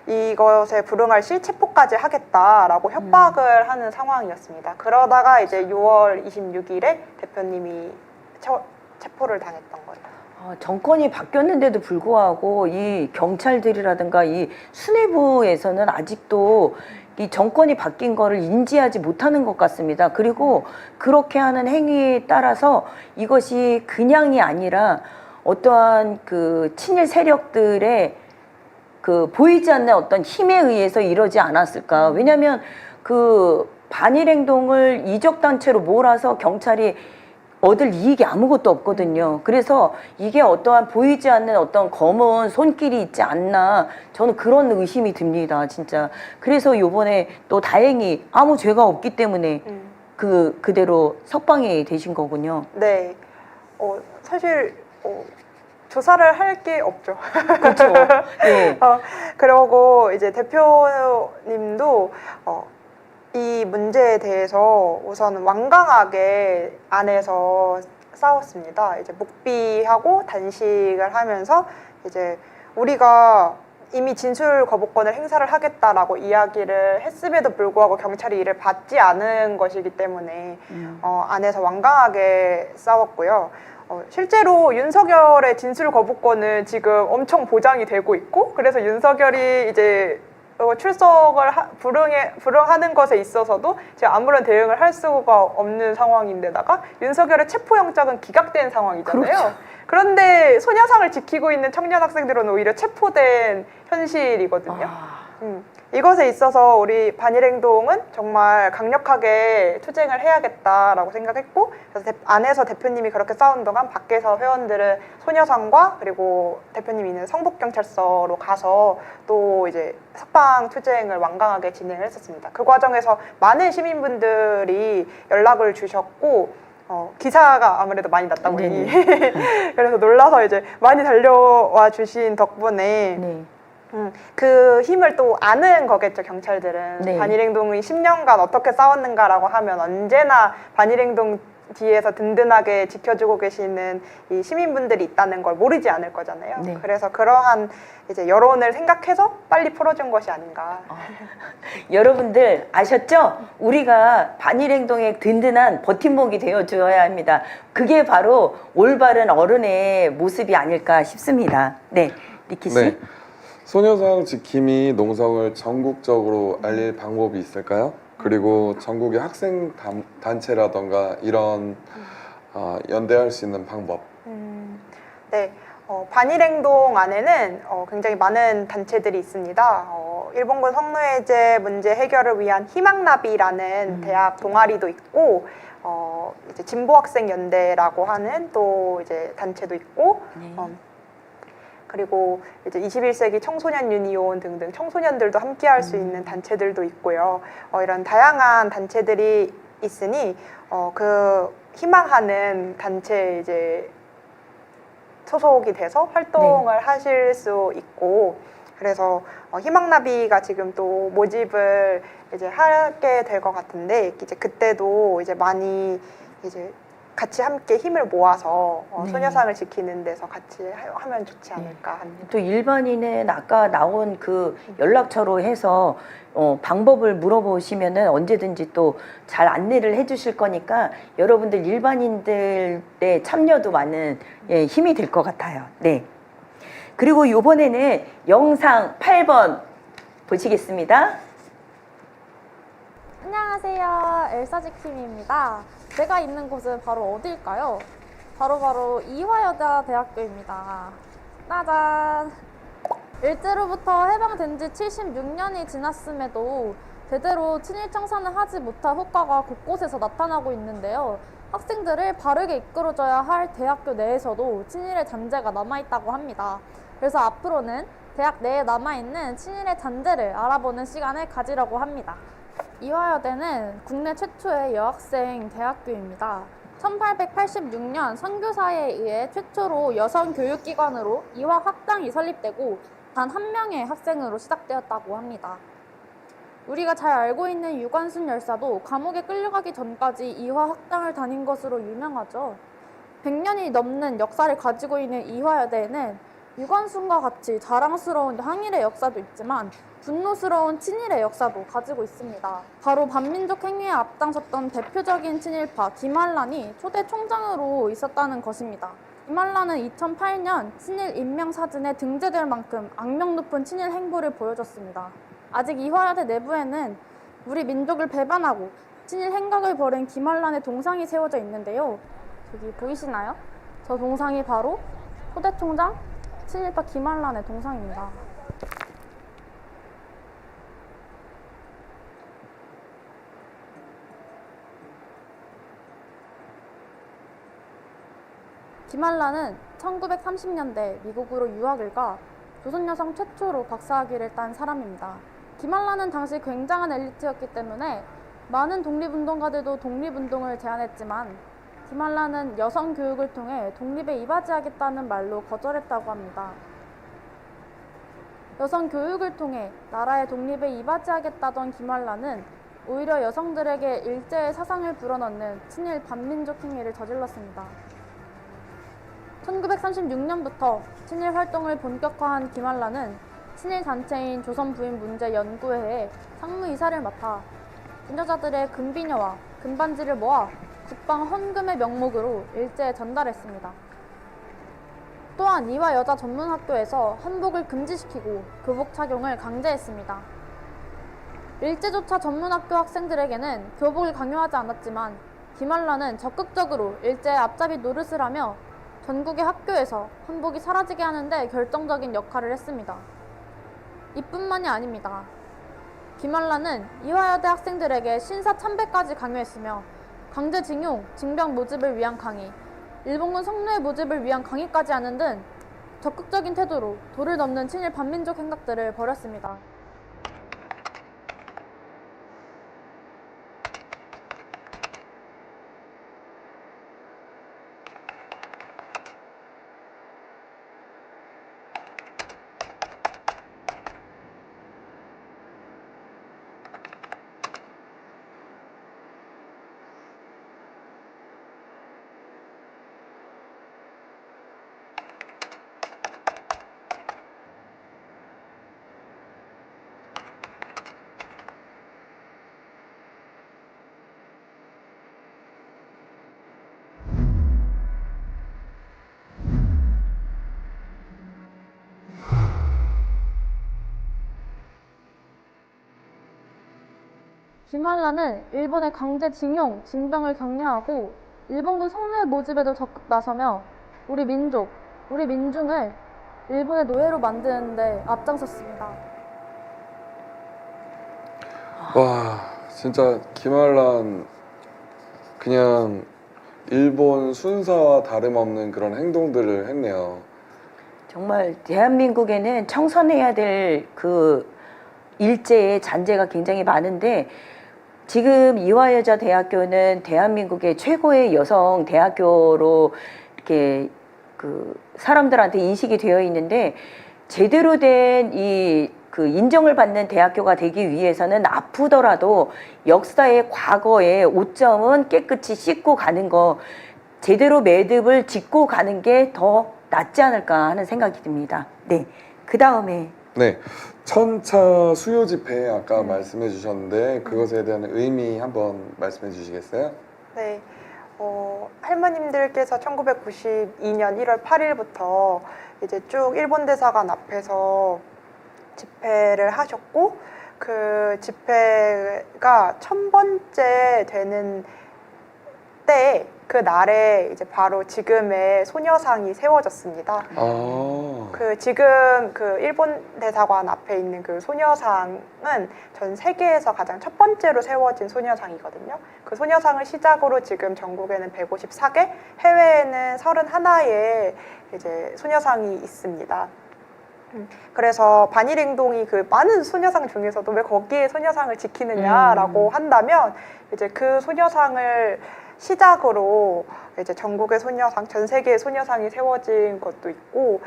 이것에 불응할 시 체포까지 하겠다라고 협박을 하는 상황이었습니다. 그러다가 이제 6월 26일에 대표님이 체포를 당했던 거예요. 정권이 바뀌었는데도 불구하고 이 경찰들이라든가 이 수뇌부에서는 아직도 이 정권이 바뀐 거를 인지하지 못하는 것 같습니다. 그리고 그렇게 하는 행위에 따라서 이것이 그냥이 아니라 어떠한 그 친일 세력들의 그 보이지 않는 어떤 힘에 의해서 이러지 않았을까. 왜냐하면 그 반일행동을 이적단체로 몰아서 경찰이 얻을 이익이 아무것도 없거든요. 그래서 이게 어떠한 보이지 않는 어떤 검은 손길이 있지 않나 저는 그런 의심이 듭니다. 진짜. 그래서 요번에 또 다행히 아무 죄가 없기 때문에 그대로 석방이 되신 거군요. 네. 사실 조사를 할 게 없죠. 그렇죠. 예. 그러고 이제 대표님도 이 문제에 대해서 우선 완강하게 안에서 싸웠습니다. 이제 묵비하고 단식을 하면서 이제 우리가 이미 진술 거부권을 행사를 하겠다라고 이야기를 했음에도 불구하고 경찰이 이를 받지 않은 것이기 때문에 안에서 완강하게 싸웠고요. 실제로 윤석열의 진술 거부권은 지금 엄청 보장이 되고 있고, 그래서 윤석열이 이제 출석을 불응하는 것에 있어서도 지금 아무런 대응을 할 수가 없는 상황인데다가 윤석열의 체포영장은 기각된 상황이잖아요. 그렇죠. 그런데 소녀상을 지키고 있는 청년 학생들은 오히려 체포된 현실이거든요. 이것에 있어서 우리 반일행동은 정말 강력하게 투쟁을 해야겠다라고 생각했고, 그래서 안에서 대표님이 그렇게 싸운 동안 밖에서 회원들은 소녀상과 그리고 대표님이 있는 성북경찰서로 가서 또 이제 석방 투쟁을 완강하게 진행을 했었습니다. 그 과정에서 많은 시민분들이 연락을 주셨고, 기사가 아무래도 많이 났다 보니 그래서 놀라서 이제 많이 달려와 주신 덕분에 네. 그 힘을 또 아는 거겠죠, 경찰들은. 네. 반일행동이 10년간 어떻게 싸웠는가라고 하면 언제나 반일행동 뒤에서 든든하게 지켜주고 계시는 이 시민분들이 있다는 걸 모르지 않을 거잖아요. 네. 그래서 그러한 이제 여론을 생각해서 빨리 풀어준 것이 아닌가. 여러분들 아셨죠? 우리가 반일행동의 든든한 버팀목이 되어줘야 합니다. 그게 바로 올바른 어른의 모습이 아닐까 싶습니다. 네, 리키 씨. 네. 소녀상 지킴이 농성을 전국적으로 알릴 방법이 있을까요? 그리고 전국의 학생 단체라던가 이런 연대할 수 있는 방법. 네, 반일행동 안에는 굉장히 많은 단체들이 있습니다. 일본군 성노예제 문제 해결을 위한 희망나비라는 대학 동아리도 있고, 이제 진보학생연대라고 하는 또 이제 단체도 있고, 그리고 이제 21세기 청소년 유니온 등등 청소년들도 함께할 수 있는 단체들도 있고요. 이런 다양한 단체들이 있으니 그 희망하는 단체에 이제 소속이 돼서 활동을 하실 수 있고, 그래서 희망나비가 지금 또 모집을 이제 하게 될 것 같은데, 이제 그때도 이제 많이 이제 같이 함께 힘을 모아서 소녀상을 지키는 데서 같이 하면 좋지 않을까 합니다. 또 일반인은 아까 나온 그 연락처로 해서 방법을 물어보시면은 언제든지 또 잘 안내를 해주실 거니까 여러분들 일반인들의 참여도 많은 힘이 될 것 같아요. 네. 그리고 이번에는 영상 8번 보시겠습니다. 안녕하세요. 엘사지킴입니다. 제가 있는 곳은 바로 어딜까요? 바로 이화여자대학교입니다. 짜잔! 일제로부터 해방된 지 76년이 지났음에도 제대로 친일 청산을 하지 못한 효과가 곳곳에서 나타나고 있는데요. 학생들을 바르게 이끌어줘야 할 대학교 내에서도 친일의 잔재가 남아있다고 합니다. 그래서 앞으로는 대학 내에 남아있는 친일의 잔재를 알아보는 시간을 가지려고 합니다. 이화여대는 국내 최초의 여학생 대학교입니다. 1886년 선교사에 의해 최초로 여성 교육기관으로 이화학당이 설립되고 단 한 명의 학생으로 시작되었다고 합니다. 우리가 잘 알고 있는 유관순 열사도 감옥에 끌려가기 전까지 이화학당을 다닌 것으로 유명하죠. 100년이 넘는 역사를 가지고 있는 이화여대에는 유관순과 같이 자랑스러운 항일의 역사도 있지만 분노스러운 친일의 역사도 가지고 있습니다. 바로 반민족 행위에 앞장섰던 대표적인 친일파 김한란이 초대 총장으로 있었다는 것입니다. 김한란은 2008년 친일 인명사진에 등재될 만큼 악명 높은 친일 행보를 보여줬습니다. 아직 이화여대 내부에는 우리 민족을 배반하고 친일 행각을 벌인 김한란의 동상이 세워져 있는데요. 저기 보이시나요? 저 동상이 바로 초대 총장 친일파 김한란의 동상입니다. 김한라는 1930년대 미국으로 유학을 가 조선 여성 최초로 박사학위를 딴 사람입니다. 김한라는 당시 굉장한 엘리트였기 때문에 많은 독립운동가들도 독립운동을 제안했지만 김한라는 여성 교육을 통해 독립에 이바지하겠다는 말로 거절했다고 합니다. 여성 교육을 통해 나라의 독립에 이바지하겠다던 김한라는 오히려 여성들에게 일제의 사상을 불어넣는 친일 반민족 행위를 저질렀습니다. 1936년부터 친일 활동을 본격화한 김한라는 친일 단체인 조선부인문제연구회의 상무이사를 맡아 분여자들의 금비녀와 금반지를 모아 국방 헌금의 명목으로 일제에 전달했습니다. 또한 이화 여자 전문학교에서 한복을 금지시키고 교복 착용을 강제했습니다. 일제조차 전문학교 학생들에게는 교복을 강요하지 않았지만 김한라는 적극적으로 일제의 앞잡이 노릇을 하며 전국의 학교에서 한복이 사라지게 하는데 결정적인 역할을 했습니다. 이뿐만이 아닙니다. 김한라는 이화여대 학생들에게 신사참배까지 강요했으며 강제징용, 징병 모집을 위한 강의, 일본군 성노예 모집을 위한 강의까지 하는 등 적극적인 태도로 도를 넘는 친일 반민족 행각들을 벌였습니다. 김한라는 일본의 강제징용, 징병을 격려하고 일본군 성노예 모집에도 적극 나서며 우리 민족, 우리 민중을 일본의 노예로 만드는 데 앞장섰습니다. 와, 진짜 김한란 그냥 일본 순사와 다름없는 그런 행동들을 했네요. 정말 대한민국에는 청산해야 될 그 일제의 잔재가 굉장히 많은데 지금 이화여자대학교는 대한민국의 최고의 여성 대학교로 이렇게 그 사람들한테 인식이 되어 있는데 제대로 된 이 그 인정을 받는 대학교가 되기 위해서는 아프더라도 역사의 과거의 오점은 깨끗이 씻고 가는 거, 제대로 매듭을 짓고 가는 게 더 낫지 않을까 하는 생각이 듭니다. 네, 그 다음에 네, 천차 수요 집회 아까 말씀해 주셨는데 그것에 대한 의미 한번 말씀해 주시겠어요? 네. 할머님들께서 1992년 1월 8일부터 이제 쭉 일본 대사관 앞에서 집회를 하셨고 그 집회가 1000번째 되는 때에 그 날에 이제 바로 지금의 소녀상이 세워졌습니다. 그 지금 그 일본 대사관 앞에 있는 그 소녀상은 전 세계에서 가장 첫 번째로 세워진 소녀상이거든요. 그 소녀상을 시작으로 지금 전국에는 154개, 해외에는 31개의 이제 소녀상이 있습니다. 그래서 반일행동이 그 많은 소녀상 중에서도 왜 거기에 소녀상을 지키느냐라고 한다면 이제 그 소녀상을 시작으로 이제 전국의 소녀상, 전 세계의 소녀상이 세워진 것도 있고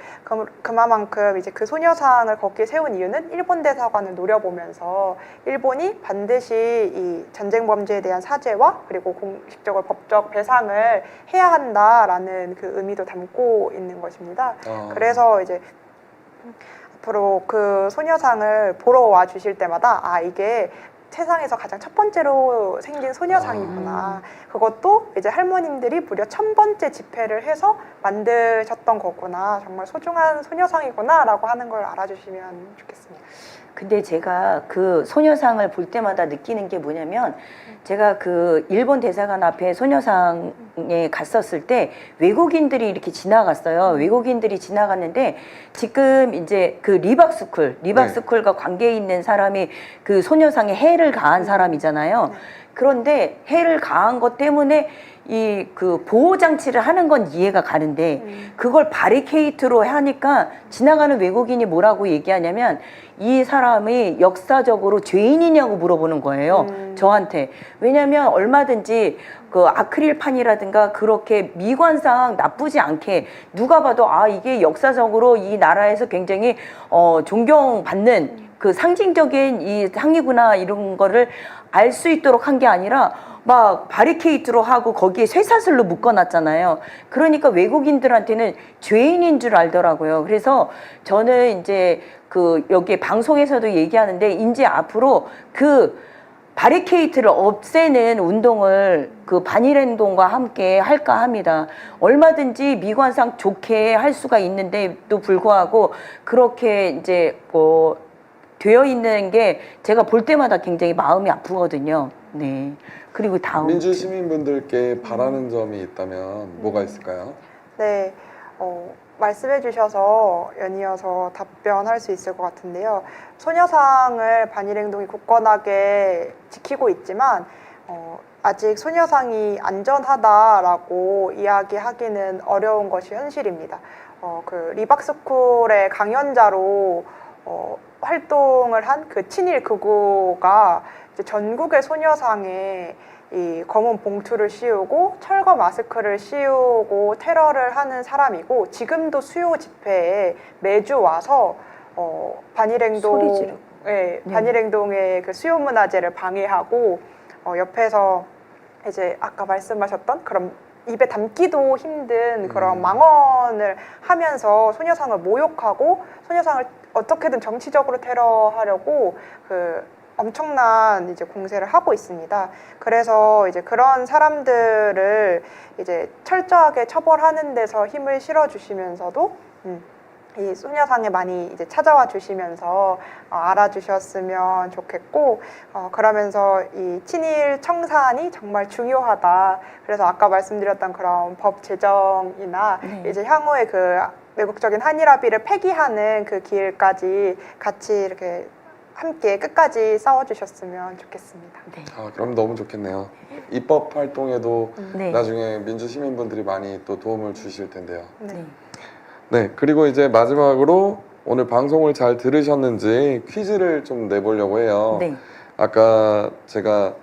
그만큼 이제 그 소녀상을 거기에 세운 이유는 일본 대사관을 노려보면서 일본이 반드시 이 전쟁 범죄에 대한 사죄와 그리고 공식적으로 법적 배상을 해야 한다라는 그 의미도 담고 있는 것입니다. 그래서 이제 앞으로 그 소녀상을 보러 와 주실 때마다 아 이게 세상에서 가장 첫 번째로 생긴 소녀상이구나. 그것도 이제 할머님들이 무려 1000번째 집회를 해서 만드셨던 거구나. 정말 소중한 소녀상이구나 라고 하는 걸 알아주시면 좋겠습니다. 근데 제가 그 소녀상을 볼 때마다 느끼는 게 뭐냐면 제가 그 일본 대사관 앞에 소녀상에 갔었을 때 외국인들이 이렇게 지나갔어요. 외국인들이 지나갔는데 지금 이제 그 리박스쿨과 관계 있는 사람이 그 소녀상에 해를 가한 사람이잖아요. 그런데 해를 가한 것 때문에 이 그 보호 장치를 하는 건 이해가 가는데 그걸 바리케이트로 하니까 지나가는 외국인이 뭐라고 얘기하냐면 이 사람이 역사적으로 죄인이냐고 물어보는 거예요. 저한테. 왜냐면 얼마든지 그 아크릴판이라든가 그렇게 미관상 나쁘지 않게 누가 봐도 아 이게 역사적으로 이 나라에서 굉장히 존경받는 그 상징적인 이 상이구나 이런 거를 알 수 있도록 한 게 아니라 막 바리케이트로 하고 거기에 쇠사슬로 묶어놨잖아요. 그러니까 외국인들한테는 죄인인 줄 알더라고요. 그래서 저는 이제 그 여기 방송에서도 얘기하는데 이제 앞으로 그 바리케이트를 없애는 운동을 그 반일행동과 함께 할까 합니다. 얼마든지 미관상 좋게 할 수가 있는데도 불구하고 그렇게 이제 뭐 되어 있는 게 제가 볼 때마다 굉장히 마음이 아프거든요. 네. 그리고 다음 민주 시민분들께 바라는 점이 있다면 뭐가 있을까요? 네, 말씀해 주셔서 연이어서 답변할 수 있을 것 같은데요. 소녀상을 반일행동이 굳건하게 지키고 있지만 아직 소녀상이 안전하다라고 이야기하기는 어려운 것이 현실입니다. 그 리박스쿨의 강연자로 활동을 한 그 친일 극우가 이제 전국의 소녀상에 이 검은 봉투를 씌우고 철거 마스크를 씌우고 테러를 하는 사람이고 지금도 수요 집회에 매주 와서 소리 지르고. 네, 반일행동의 그 수요 문화제를 방해하고 옆에서 이제 아까 말씀하셨던 그런 입에 담기도 힘든 그런 망언을 하면서 소녀상을 모욕하고 소녀상을 어떻게든 정치적으로 테러하려고 그 엄청난 이제 공세를 하고 있습니다. 그래서 이제 그런 사람들을 이제 철저하게 처벌하는 데서 힘을 실어 주시면서도 이 소녀상에 많이 이제 찾아와 주시면서 알아주셨으면 좋겠고 그러면서 이 친일 청산이 정말 중요하다. 그래서 아까 말씀드렸던 그런 법 제정이나 이제 향후에 그 외국적인 한일합의를 폐기하는 그 길까지 같이 이렇게 함께 끝까지 싸워주셨으면 좋겠습니다. 네. 그럼 너무 좋겠네요. 입법 활동에도 네. 나중에 민주 시민분들이 많이 또 도움을 주실 텐데요. 네. 네, 그리고 이제 마지막으로 오늘 방송을 잘 들으셨는지 퀴즈를 좀 내보려고 해요. 네. 아까 제가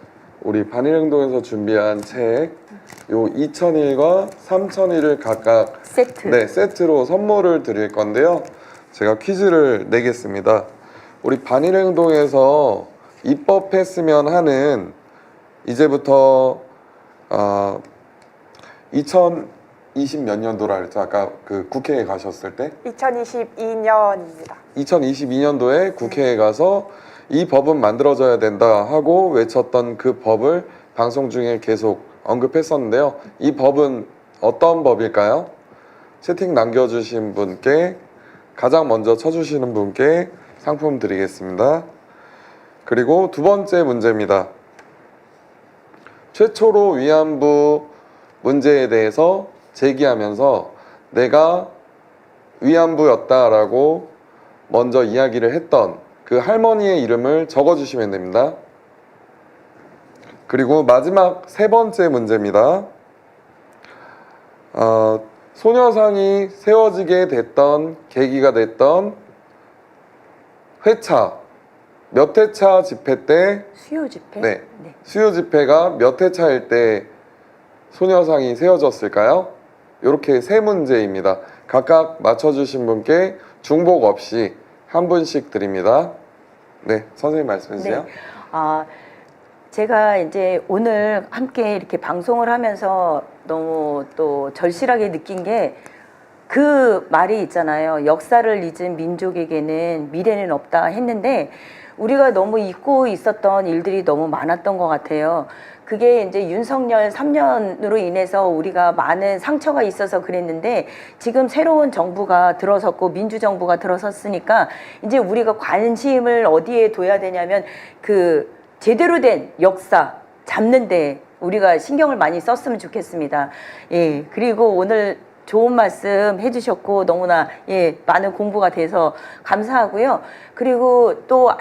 우리 반일행동에서 준비한 책, 요 2001과 3001을 각각 세트. 네, 세트로 선물을 드릴 건데요. 제가 퀴즈를 내겠습니다. 우리 반일행동에서 입법했으면 하는 이제부터 2020 몇 년도라 그랬죠? 아까 그 국회에 가셨을 때? 2022년입니다. 2022년도에 국회에 가서 이 법은 만들어져야 된다 하고 외쳤던 그 법을 방송 중에 계속 언급했었는데요. 이 법은 어떤 법일까요? 채팅 남겨주신 분께 가장 먼저 쳐주시는 분께 상품 드리겠습니다. 그리고 두 번째 문제입니다. 최초로 위안부 문제에 대해서 제기하면서 내가 위안부였다라고 먼저 이야기를 했던 그 할머니의 이름을 적어주시면 됩니다. 그리고 마지막 세 번째 문제입니다. 소녀상이 세워지게 됐던 계기가 됐던 회차, 몇 회차 집회 때 수요 집회? 네, 수요 집회가 몇 회차일 때 소녀상이 세워졌을까요? 이렇게 세 문제입니다. 각각 맞춰주신 분께 중복 없이 한 분씩 드립니다. 네, 선생님 말씀해 주세요. 네. 제가 이제 오늘 함께 이렇게 방송을 하면서 너무 또 절실하게 느낀 게 그 말이 있잖아요. 역사를 잊은 민족에게는 미래는 없다 했는데 우리가 너무 잊고 있었던 일들이 너무 많았던 것 같아요. 그게 이제 윤석열 3년으로 인해서 우리가 많은 상처가 있어서 그랬는데 지금 새로운 정부가 들어섰고 민주정부가 들어섰으니까 이제 우리가 관심을 어디에 둬야 되냐면 그 제대로 된 역사 잡는데 우리가 신경을 많이 썼으면 좋겠습니다. 예, 그리고 오늘 좋은 말씀 해주셨고 너무나 많은 공부가 돼서 감사하고요. 그리고 또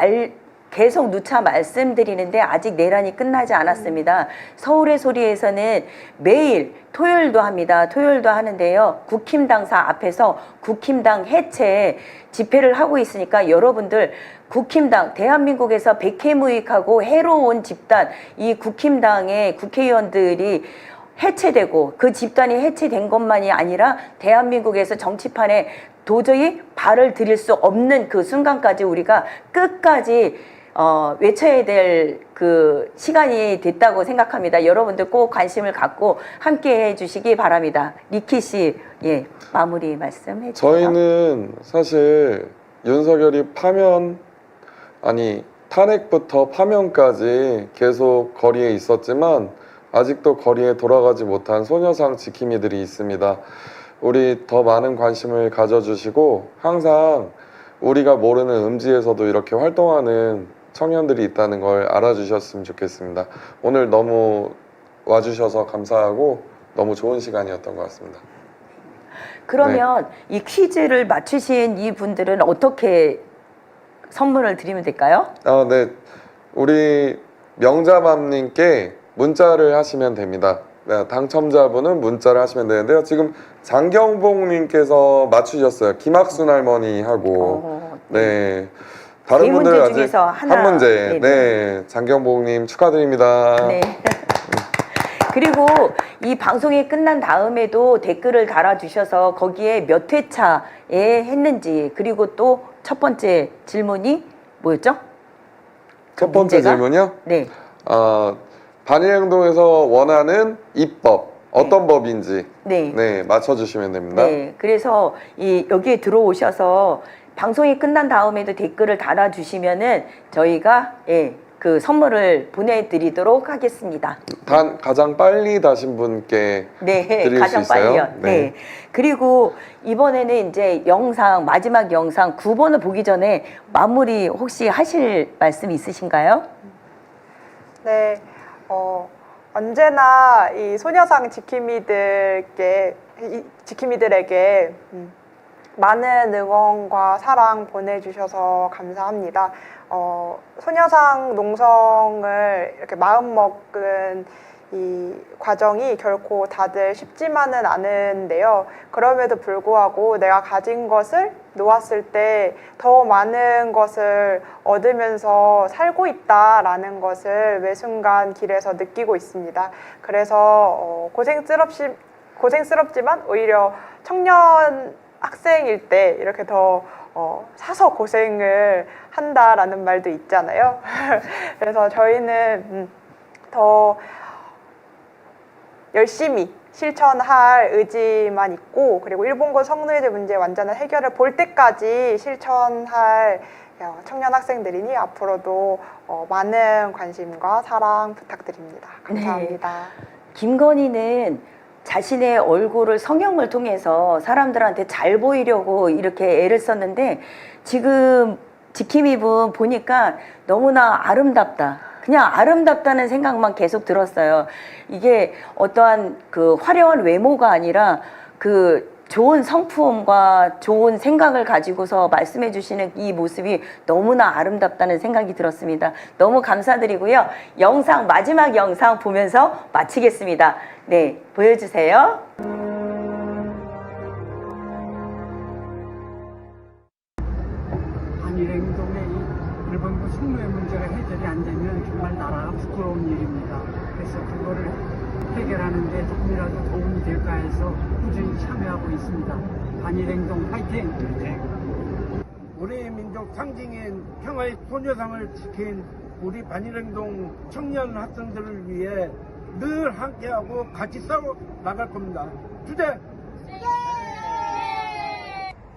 계속 누차 말씀드리는데 아직 내란이 끝나지 않았습니다. 서울의 소리에서는 매일 토요일도 합니다. 토요일도 하는데요. 국힘당사 앞에서 국힘당 해체 집회를 하고 있으니까 여러분들 국힘당, 대한민국에서 백해무익하고 해로운 집단, 이 국힘당의 국회의원들이 해체되고 그 집단이 해체된 것만이 아니라 대한민국에서 정치판에 도저히 발을 들일 수 없는 그 순간까지 우리가 끝까지 외쳐야 될 그 시간이 됐다고 생각합니다. 여러분들 꼭 관심을 갖고 함께 해주시기 바랍니다. 리키 씨, 예, 마무리 말씀해 주세요. 저희는 사실 윤석열이 탄핵부터 파면까지 계속 거리에 있었지만 아직도 거리에 돌아가지 못한 소녀상 지킴이들이 있습니다. 우리 더 많은 관심을 가져주시고 항상 우리가 모르는 음지에서도 이렇게 활동하는 청년들이 있다는 걸 알아주셨으면 좋겠습니다. 오늘 너무 와주셔서 감사하고 너무 좋은 시간이었던 것 같습니다. 그러면 이 퀴즈를 맞추신 이 분들은 어떻게 선물을 드리면 될까요? 네. 우리 명자맘님께 문자를 하시면 됩니다. 네, 당첨자분은 문자를 하시면 되는데요. 지금 장경봉님께서 맞추셨어요. 김학순 할머니하고. 네. 다른 네 분들 문제 아직 중에서 하나. 한 문제. 네네. 네. 장경봉님 축하드립니다. 네. 그리고 이 방송이 끝난 다음에도 댓글을 달아주셔서 거기에 몇 회차에 했는지, 그리고 또 첫 번째 질문이 뭐였죠? 첫 번째 문제가? 질문이요? 네. 반일행동에서 원하는 입법 어떤 법인지 네. 맞춰주시면 됩니다. 네. 그래서 여기에 들어오셔서 방송이 끝난 다음에도 댓글을 달아주시면은 저희가 그 선물을 보내드리도록 하겠습니다. 가장 빨리 다신 분께 네, 드릴 가장 수 있어요? 빨리요. 네. 그리고 이번에는 이제 마지막 영상 9번을 보기 전에 마무리 혹시 하실 말씀 있으신가요? 네, 언제나 이 소녀상 지킴이들에게 많은 응원과 사랑 보내주셔서 감사합니다. 소녀상 농성을 이렇게 마음먹은 이 과정이 결코 다들 쉽지만은 않은데요. 그럼에도 불구하고 내가 가진 것을 놓았을 때 더 많은 것을 얻으면서 살고 있다라는 것을 매 순간 길에서 느끼고 있습니다. 그래서 고생스럽지만 오히려 청년 학생일 때 이렇게 더 사서 고생을 한다라는 말도 있잖아요. 그래서 저희는 더 열심히 실천할 의지만 있고, 그리고 일본군 성노예제 문제 완전한 해결을 볼 때까지 실천할 청년 학생들이니 앞으로도 많은 관심과 사랑 부탁드립니다. 감사합니다. 네. 김건희는 자신의 얼굴을 성형을 통해서 사람들한테 잘 보이려고 이렇게 애를 썼는데 지금 지킴이분 보니까 너무나 아름답다. 그냥 아름답다는 생각만 계속 들었어요. 이게 어떠한 그 화려한 외모가 아니라 그 좋은 성품과 좋은 생각을 가지고서 말씀해 주시는 이 모습이 너무나 아름답다는 생각이 들었습니다. 너무 감사드리고요. 마지막 영상 보면서 마치겠습니다. 네, 보여주세요. 반일행동의 일본군 성노예 문제가 해결이 안 되면 정말 나라가 부끄러운 일입니다. 그래서 그거를 해결하는 데 조금이라도 도움이 될까 해서 꾸준히 참여하고 있습니다. 반일행동 화이팅! 우리 민족 상징인 평화의 소녀상을 지킨 우리 반일행동 청년 학생들을 위해 늘 함께하고 같이 싸워 나갈 겁니다. 주제!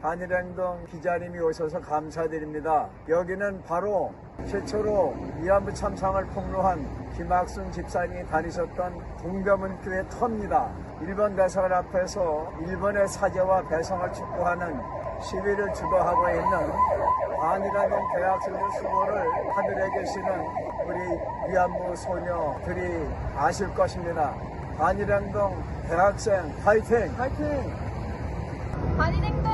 반일행동 기자님이 오셔서 감사드립니다. 여기는 바로 최초로 위안부 참상을 폭로한 김학순 집사님이 다니셨던 동대문교회 터입니다. 일본 대사관 앞에서 일본의 사죄와 배상을 촉구하는 시위를 주도하고 있는 반일행동 대학생들 수고를 하늘에 계시는 우리 위안부 소녀들이 아실 것입니다. 반일행동 대학생 파이팅! 파이팅! 반일행동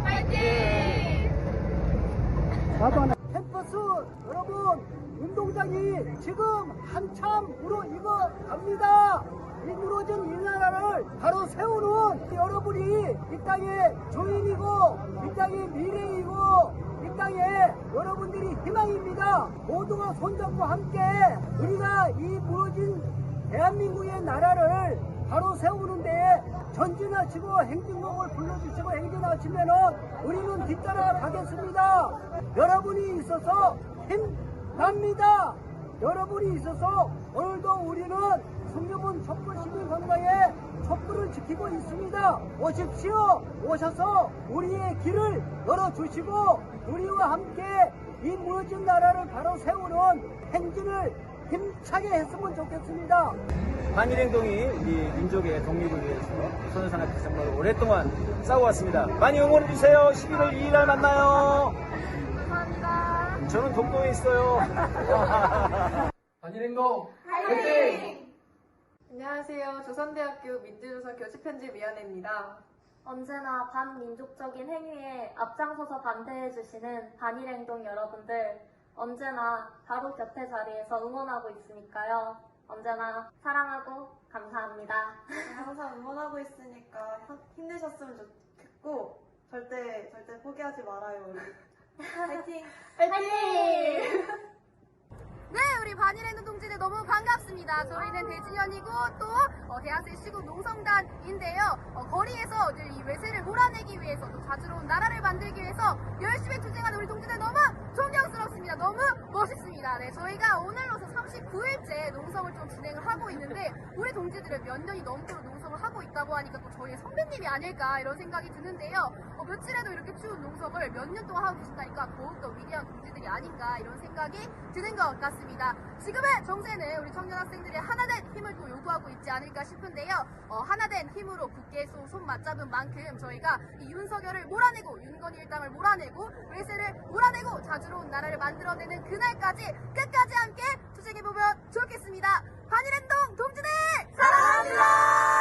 파이팅! 캠퍼스 여러분, 운동장이 지금 한참 무너지고 갑니다. 이 무너진 이 나라를 바로 세우는 여러분이 이 땅의 주인이고 이 땅의 미래이고 이 땅에 여러분들이 희망입니다. 모두가 손잡고 함께 우리가 이 무너진 대한민국의 나라를 바로 세우는데 전진하시고 행진곡을 불러주시고 행진하시면은 우리는 뒤따라 가겠습니다. 여러분이 있어서 힘납니다. 여러분이 있어서 오늘도 우리는 승려문 촛불시민성당에 촛불을 지키고 있습니다. 오십시오. 오셔서 우리의 길을 열어주시고 우리와 함께 이 무너진 나라를 바로 세우는 행진을 힘차게 했으면 좋겠습니다. 반일행동이 우리 민족의 독립을 위해서 소녀산업 정말 오랫동안 싸워왔습니다. 많이 응원해주세요. 11월 2일 날 만나요. 감사합니다. 저는 독도에 있어요. 반일행동 화이팅! 안녕하세요. 조선대학교 민주조선 교집편집위원회입니다. 언제나 반민족적인 행위에 앞장서서 반대해주시는 반일행동 여러분들, 언제나 바로 곁에 자리에서 응원하고 있으니까요. 언제나 사랑하고 감사합니다. 항상 응원하고 있으니까 힘내셨으면 좋겠고 절대 포기하지 말아요. 우리. 파이팅! 화이팅! 네, 우리 반일행동 동지들 너무 반갑습니다. 저희는 대진현이고 또 대학생 시국 농성단인데요. 거리에서 늘 이 외세를 몰아내기 위해서 또 자주로운 나라를 만들기 위해서 열심히 투쟁하는 우리 동지들 너무 존경스럽습니다. 너무 멋있습니다. 네, 저희가 오늘로서 39일째 농성을 좀 진행을 하고 있는데 우리 동지들은 몇 년이 넘도록 농성을 하고 있다고 하니까 또 저희의 선배님이 아닐까 이런 생각이 드는데요. 며칠에도 이렇게 추운 농성을 몇 년 동안 하고 계신다니까 더욱더 위대한 동지들이 아닌가 이런 생각이 드는 것 같습니다. 지금의 정세는 우리 청년 학생들의 하나된 힘을 또 요구하고 있지 않을까 싶은데요. 하나된 힘으로 굳게 손 맞잡은 만큼 저희가 이 윤석열을 몰아내고 윤건희 일당을 몰아내고 외세를 몰아내고 자주로운 나라를 만들어내는 그날까지 끝까지 함께 투쟁해보면 좋겠습니다. 반일행동 동지들 사랑합니다.